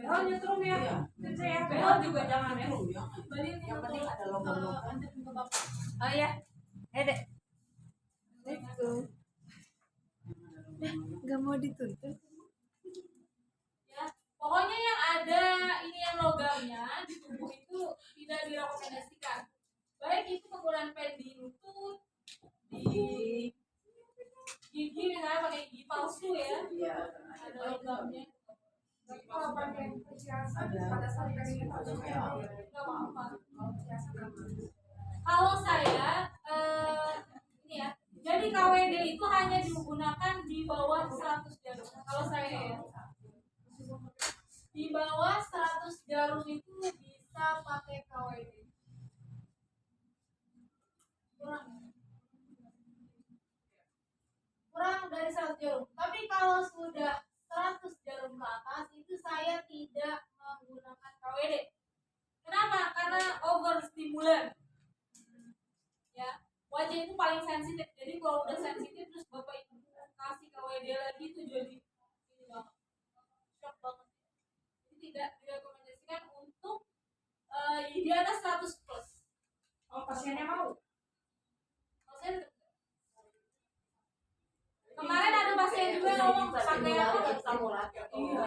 Oh nyetrum ya. Bisa ya. Behel juga jangan ya. Yang penting ada logam-logam. Oh ya, Dek. Let's go. Gak mau dituntut. Ya, pokoknya yang ada ini yang logamnya di tubuh itu tidak direkomendasikan. Baik itu penggunaan pen di lutut, di gigi misalnya pakai gigi palsu ya, Iya. ada logamnya. Kalau pakai perhiasan pada saat kali itu Nggak apa-apa. Kalau saya ini ya, jadi KWD itu hanya digunakan di bawah 100 jarum. Kalau saya ya, di bawah 100 jarum itu bisa pakai KWD. Kurang dari 100 jarum. Tapi kalau sudah 100 jarum ke atas itu saya tidak menggunakan KWD. Kenapa? Karena overstimulan. Ya, wajah itu paling sensitif. Jadi kalau udah sensitif terus Bapak Ibu kasih KWD lagi itu jadi ini banget. Shock banget. Jadi tidak direkomendasikan untuk di atas 100 plus. Oh pasiennya mau. Kalau saya tetap kemarin ada pasien juga yang ngomong pakai apa? Iya.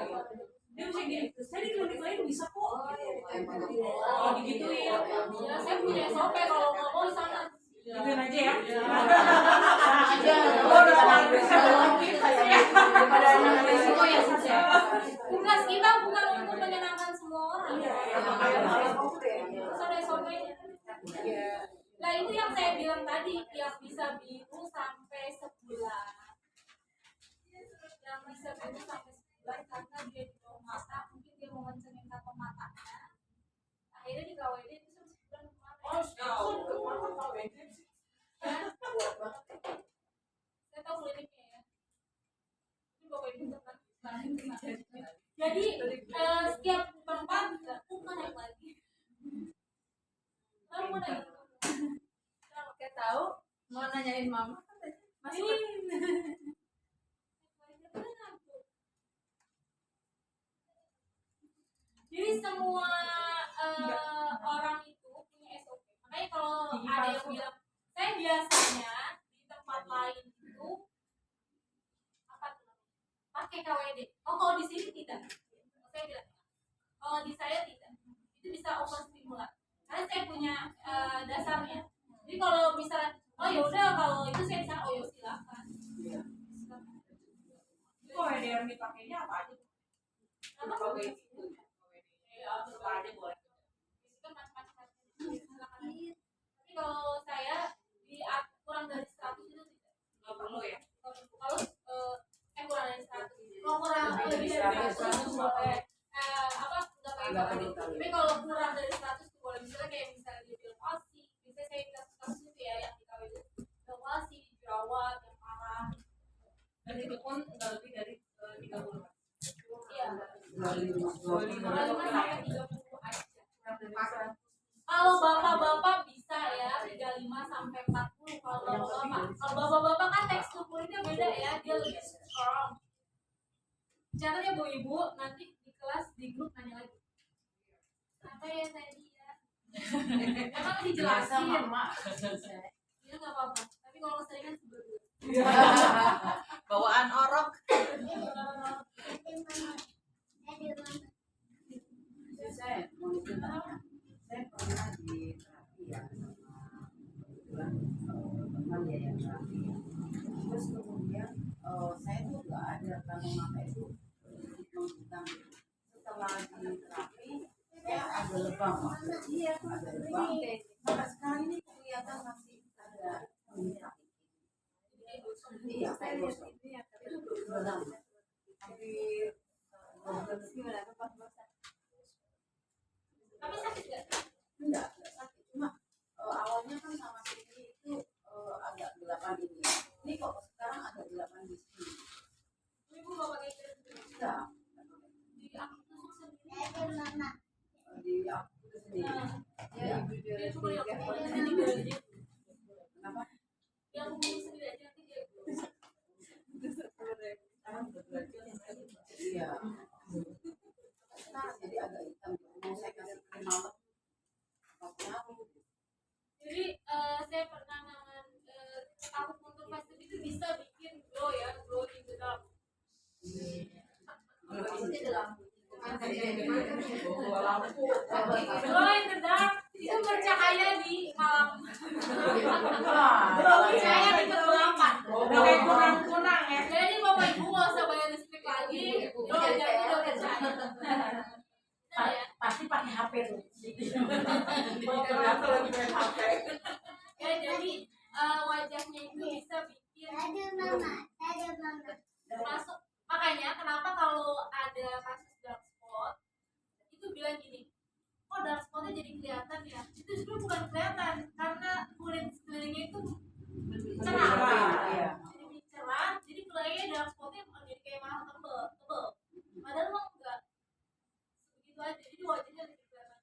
Dia bisa gini. Saya di klinik lain bisa kok. Oh, digituin. Ya, saya punya SOP kalau ngomong di sana. Gituin aja ya. aja. Oh, udah tahu. Daripada anak resiko ya saja. Tugas kita bukan untuk menyenangkan semua orang. Iya. Terus ada SOP-nya. Nah itu yang saya bilang tadi, yang bisa biru sampai sebulan. Yang bisa biru sampai sebulan karena dia di bawah mata, mungkin dia mau mencengin kantong matanya. Akhirnya di KWD itu sebulan kemarin. Saya tahu kliniknya ya. Ini Bapak Ibu tempat. Jadi setiap tempat bukan naik lagi. Lalu mau naik. Kayak tahu mau nanyain mama kan tadi masuk. Jadi semua orang itu punya SOP. Makanya kalau ada yang bilang, saya biasanya di tempat lain itu pakai KWD. Oh, kalau di sini tidak. Saya tidak. Kalau di saya tidak. Itu bisa overstimulan. Karena saya punya dasarnya. Jadi kalau misalnya, oh ya udah kalau itu saya bisa, oh ya silakan. Kok yang dipakainya apa aja? Apa? Kalau kayak gitu. Apa aja boleh. Itu kan macam-macam. Silakan. Tapi kalau saya di kurang dari 100 itu tidak. Nggak perlu ya. Kalau kurang dari 100. Kalau kurang lebih dari 100 boleh. Apa nggak pakai. Tapi kalau kurang dari 100 tuh boleh. Misalnya kayak misalnya dia bilang palsi, misalnya saya kasus itu ya yang kita itu palsi, jerawat yang parah. Dan itu pun nggak lebih dari 30. Iya. 25 sampai 30 aja. Kalau bapak-bapak bisa ya 35 sampai 40 kalau bapak-bapak. Kalau bapak-bapak kan tekstur kulitnya beda ya, dia lebih strong. Caranya Bu Ibu nanti di kelas di grup nanya lagi. Apa ya saya dia? Emang dijelasin. Iya nggak apa-apa. Tapi kalau keseringan sebelum. Bawaan orok. Saya mau cerita, saya pernah di terapi ya sama kebetulan teman ya yang terapi. Terus kemudian saya tuh nggak ada kalau mata itu hitam. Setelah di terapi saya ada lebam, Pak. Iya, ada lebam. Maka sekarang ini kelihatan masih ada minyak. Iya, saya gosok. Itu benar. Hampir 12 gimana? Tapi sakit nggak? Enggak sakit, cuma awalnya kan sama sini itu agak gelapan ini. Ini kok sekarang agak gelapan di sini. Ibu nggak pakai krim. Enggak. Di aku tusuk sendiri. Di aku itu sendiri. Ya ibu Dia dia cuma yang tiga. aku sendiri aja. Kenapa? Yang aku tusuk sendiri aja nanti dia. Iya. Jadi agak hitam. Mau saya kasih krim malam. Jadi saya pernah nangan akupuntur fasted itu bisa bikin glow ya, glow di dalam. Glow in the dark itu bercahaya di malam. Bercahaya di kegelapan. Kayak kunang-kunang ya. Jadi bapak ibu nggak usah bayar listrik lagi, glow aja udah bercahaya. Pasti pakai HP tuh. Ya jadi wajahnya itu bisa bikin masuk. Makanya kenapa kalau ada kasus dark spot itu bilang gini, oh dark spotnya jadi kelihatan ya, itu sebenarnya bukan kelihatan karena kulit sekelilingnya itu cerah, jadi cerah, jadi kelihatannya dark spotnya jadi kayak malah tebel. Padahal mah enggak begitu aja, jadi wajahnya lebih kelihatan.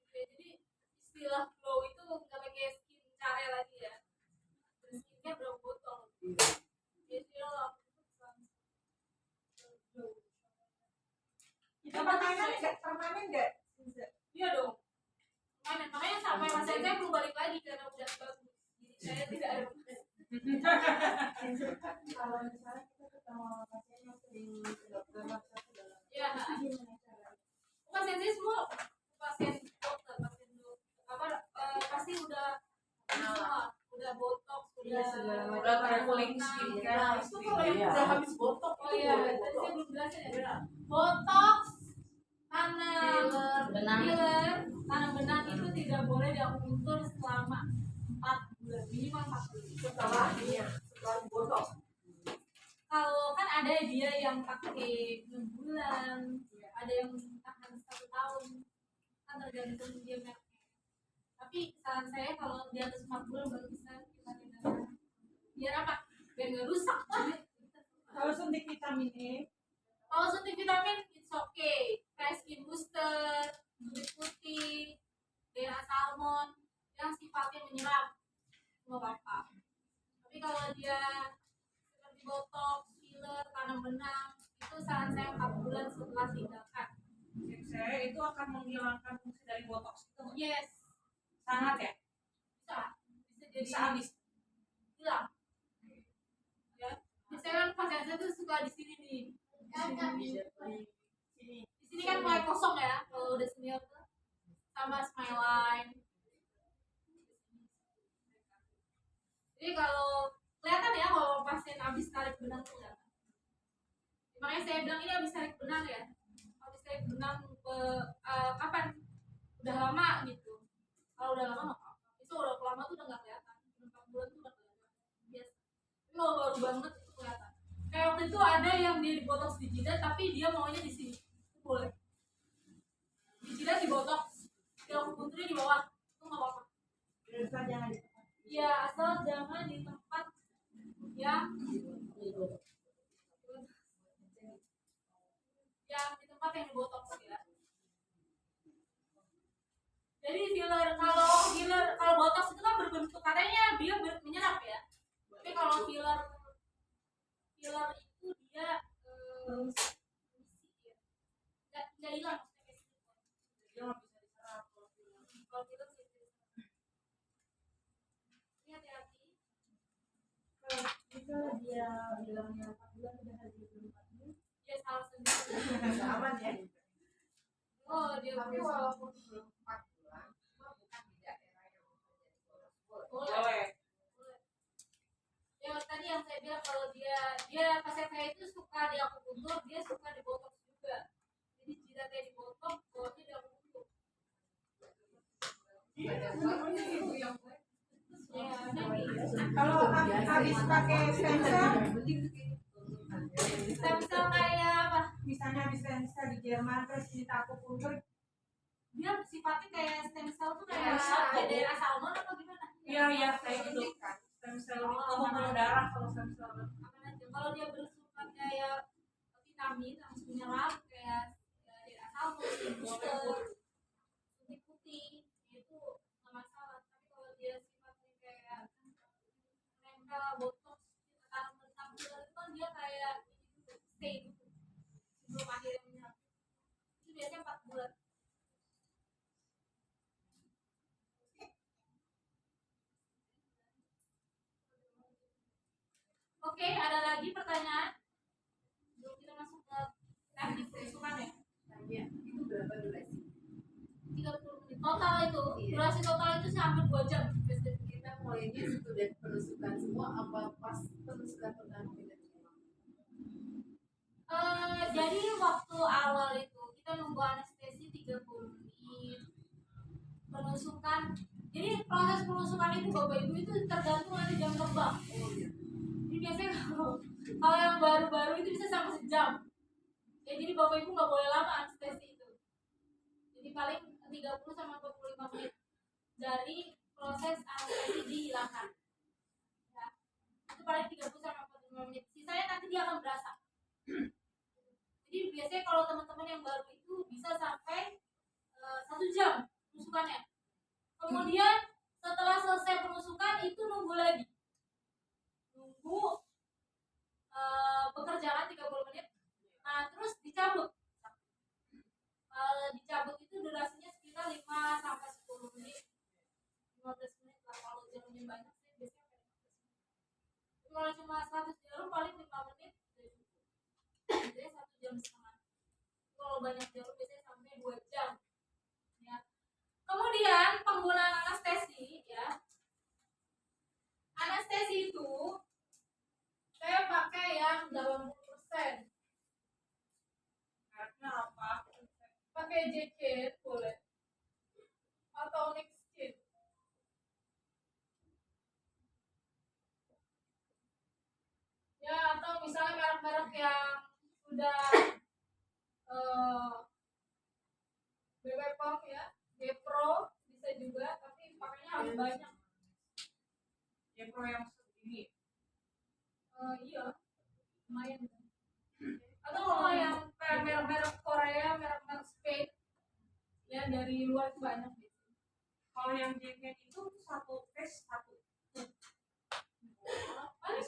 Oke, jadi istilah glow itu nggak pakai skin care lagi ya, skinnya berapa botol. Istilah Kita permanen nggak? iya dong. Makanya sampai masa saya belum balik lagi karena udah bagus. Jadi saya tidak ada. Kalau misalnya kita ketemu pasien yang sering ke dokter mata dalam Ya, pasien saya semua pasien dokter, pasien pasti udah semua, udah botox, Udah traveling skincare. Itu kalau yang udah habis botok. oh iya, tadi saya belum jelasin ya. Botox, tanam filler, tanam benang itu tidak boleh diakupuntur selama 4 bulan, minimal 4 bulan. setelah botok. Kalau kan ada dia yang pakai 6 bulan, ada yang tahan 1 tahun, kan tergantung dia mereknya. Tapi saran saya kalau di atas 4 bulan baru bisa kita tindakan. Biar apa? Biar nggak rusak kan? Kalau suntik vitamin E, Kalau suntik vitamin it's okay, kayak skin booster, kulit putih, DNA salmon yang sifatnya menyerap, nggak apa-apa. Tapi kalau dia seperti botox, filler, tanam benang, itu saran saya 4 bulan setelah tindakan. Saya itu akan menghilangkan fungsi dari botox itu. Yes, Sangat ya. bisa jadi Bisa habis. hilang. Ya, misalkan pasien saya tuh suka di sini nih. Di sini kan mulai kosong ya, kalau udah senior tuh sama smile line. Jadi kalau kelihatan ya kalau pasien habis tarik benang tuh kelihatan. Makanya saya bilang ini habis tarik benang ya. Habis tarik benang kapan? Udah lama gitu. Kalau udah lama nggak apa-apa. Itu udah lama tuh udah nggak kelihatan. 4 bulan tuh udah kelihatan. Biasa. Tapi kalau baru banget itu kelihatan. Kayak waktu itu ada yang dia dibotox di jidat tapi dia maunya di sini. Itu boleh. Di jidat dibotox, yang punturnya di bawah. Itu nggak apa-apa. Iya, asal jangan di tempat yang di tempat yang dibotox ya. Jadi kalau botox itu kan berbentuk katanya dia menyerap ya. Tapi kalau filler itu dia nggak hilang maksudnya dia nggak bisa diserap kalau filler sih. Ini hati-hati. Jika dia bilangnya 4 bulan udah hari 24 bulan, Dia salah sendiri. Aman ya. Oh dia Tapi walaupun belum 4 bulan, bukan di daerah yang boleh. boleh. Ya tadi yang saya bilang kalau dia pasien saya itu suka di akupuntur, dia suka di botox juga. Jadi jidatnya di botox, bawahnya di akupuntur. Kalau habis pakai stem Stem kayak apa? misalnya habis stem cell di Jerman terus kita akupuntur, Dia sifatnya kayak stem cell tuh kayak daerah salmon apa gimana? Iya kayak gitu. Stem cell itu pembuluh darah kalau stem cell. Apa aja? Kalau dia bersifat kayak vitamin, langsung mineral kayak daerah salmon, booster, suntik putih, itu nggak masalah. Tapi kalau dia sifatnya kayak nempel botox, taruh benang bulan itu kan dia kayak stay dulu sebelum akhirnya menyerap. Itu biasanya 4 bulan. Oke, ada lagi pertanyaan? Belum kita masuk ke teknik penusukan ya? Itu berapa durasi? 30 menit total itu. Durasi total itu sih hampir 2 jam. Kita mulainya sudah penusukan semua apa pas penusukan pertama kita terima? Jadi waktu awal itu kita nunggu anestesi 30 menit. Penusukan. Jadi proses penusukan itu Bapak Ibu itu tergantung nanti jam terbang. Jadi biasanya kalau yang baru-baru itu bisa sampai sejam. Ya, jadi Bapak Ibu nggak boleh lama anestesi itu. Jadi paling 30 sampai 45 menit dari proses anestesi dihilangkan. Ya. Itu paling 30 sampai 45 menit. Sisanya nanti dia akan berasa. Jadi biasanya kalau teman-teman yang baru itu bisa sampai 1 jam penusukannya. Kemudian setelah selesai penusukan itu nunggu lagi. Nunggu pekerjaan 30 menit. Nah, terus dicabut. Dicabut itu durasinya sekitar 5 sampai 10 menit. 15 menit lah kalau jarumnya banyak sih biasanya sampai 15 menit. Kalau cuma 100 jarum paling 5 menit udah cukup. Biasanya 1 jam setengah. Kalau banyak jarum biasanya sampai 2 jam. Ya. Kemudian penggunaan anestesi ya. Anestesi itu saya pakai yang 80%. Karena apa? Pakai jaket boleh atau Nextgen. Ya atau misalnya merek-merek yang sudah BB-POM ya, G-Pro bisa juga, tapi pakainya harus banyak. Ya pro yang segini. Iya, lumayan. Atau kalau yang kayak merek-merek Korea, merek-merek Spain, ya dari luar itu banyak gitu. Kalau yang jaket itu satu tes satu. Paling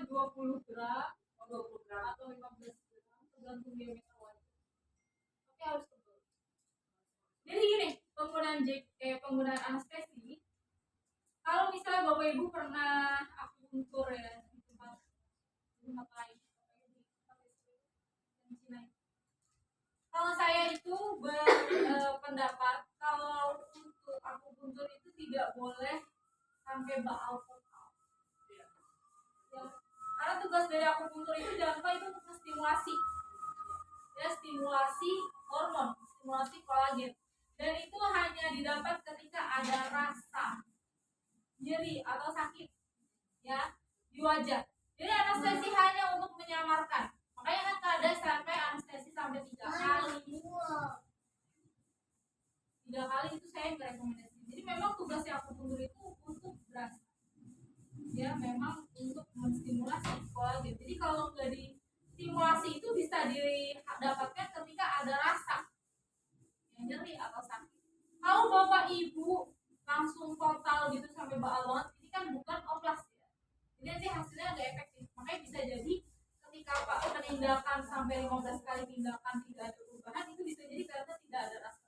cuma 20 gram, 20 gram. atau 15 gram, tergantung diameter wajah. Tapi harus tebal. Jadi gini, penggunaan anestesi. Kalau misalnya Bapak Ibu pernah akupuntur ya di tempat lain, berpendapat kalau untuk akupuntur itu tidak boleh sampai baal total. Ya. Karena tugas dari akupuntur itu jangan lupa itu untuk menstimulasi, ya, stimulasi hormon, stimulasi kolagen, dan itu hanya didapat ketika ada rasa nyeri atau sakit, ya, di wajah. Jadi anestesi hanya untuk menyamarkan. Makanya kan ada sampai anestesi sampai 3 kali. 3 kali itu saya nggak rekomendasi. Jadi memang tugasnya akupuntur itu untuk berasa, ya, memang untuk menstimulasi kolagen. Jadi kalau nggak distimulasi itu bisa didapatkan ketika ada rasa yang nyeri atau sakit. Kalau bapak ibu langsung total gitu sampai baal banget, ini kan bukan oplas ya. Jadi nanti hasilnya nggak efektif. Makanya bisa jadi ketika pak penindakan sampai 15 kali tindakan tidak ada perubahan, itu bisa jadi karena tidak ada rasa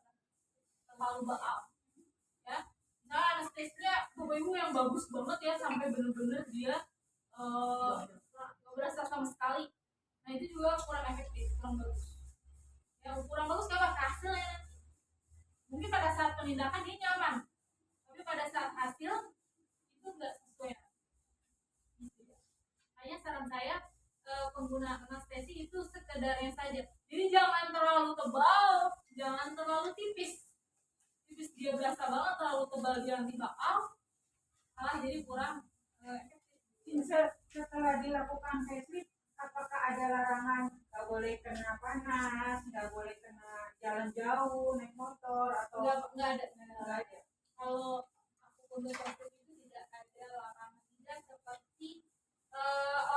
terlalu baal, ya. Nah, anestesinya bapak ibu yang bagus banget ya, sampai bener-bener dia nggak berasa sama sekali. Nah itu juga kurang efektif, kurang bagus. Ya kurang bagus kalau hasilnya nanti. Mungkin pada saat penindakan dia nyaman, tapi pada saat hasil itu nggak sesuai. Hanya saran saya penggunaan anestesi itu sekedarnya saja. Jadi jangan terlalu tebal, jangan terlalu tipis. Tipis dia berasa banget, terlalu tebal dia nanti baal, malah jadi kurang efektif. Setelah dilakukan facelift, apakah ada larangan nggak boleh kena panas, nggak boleh kena jalan jauh, naik motor atau Nggak ada. Kalau aku untuk facelift itu tidak ada larangan, tidak seperti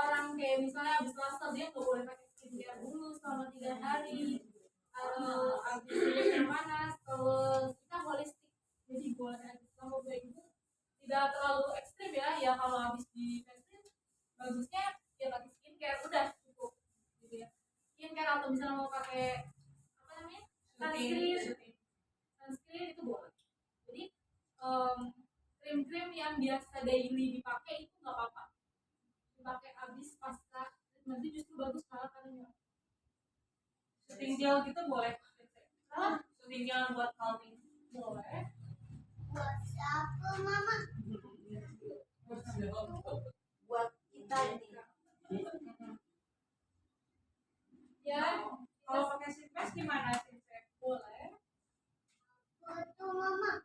orang kayak misalnya habis laser dia nggak boleh pakai skincare dulu selama 3 hari, habis yang panas. Kalau kita holistik, jadi boleh kalau ibu tidak terlalu ekstrim ya kalau habis di facelift bagusnya ya pakai skincare udah cukup gitu ya. Skincare atau misalnya mau pakai apa namanya sunscreen itu boleh. Jadi krim-krim yang biasa daily dipakai itu nggak apa-apa dipakai habis pasca nanti justru bagus malah karena Syuting gel gitu boleh. Syuting gel buat calming boleh. Buat siapa mama? Buat kita ini. Ya kalau pakai sinfes gimana sinfes? boleh. Foto mama.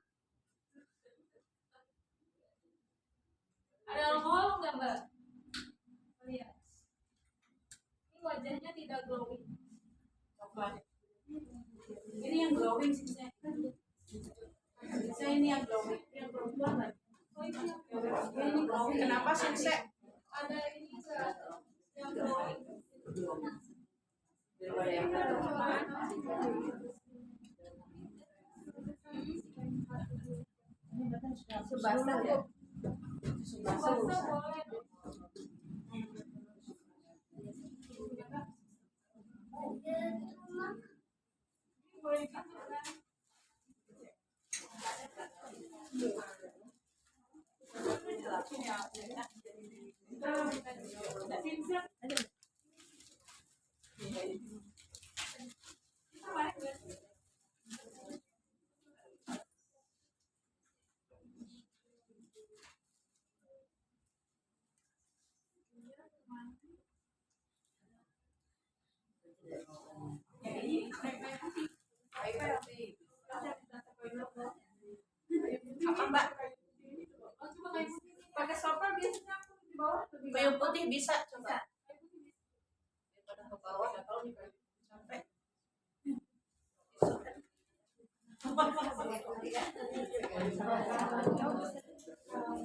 Ada alkohol nggak mbak? Lihat ini wajahnya tidak glowing. coklat. Ini yang glowing sih saya. Saya ini yang glowing. Yang perempuan lagi. Oh itu yang Ini glowing. Kenapa sih saya? ada ini enggak yang glowing. Daripada yang Subasa ya. Puasa boleh. Boleh gitu kan? apa mbak? Oh, coba kayak gini. Pakai stopper biasanya aku di bawah atau di Payung putih bisa coba. Daripada ke bawah nggak tahu nih sampai.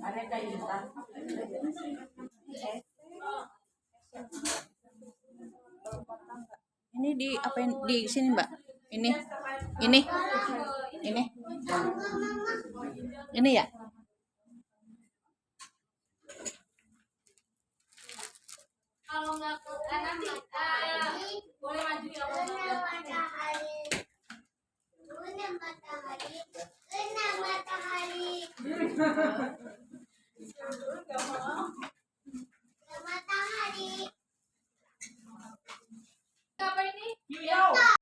Ada kayak hitam. Ini di apa di sini mbak? Ini ya? Kalau nggak nanti boleh maju ya. Kena matahari. Kena matahari. Kena matahari. Kena matahari. Apa ini? Yo.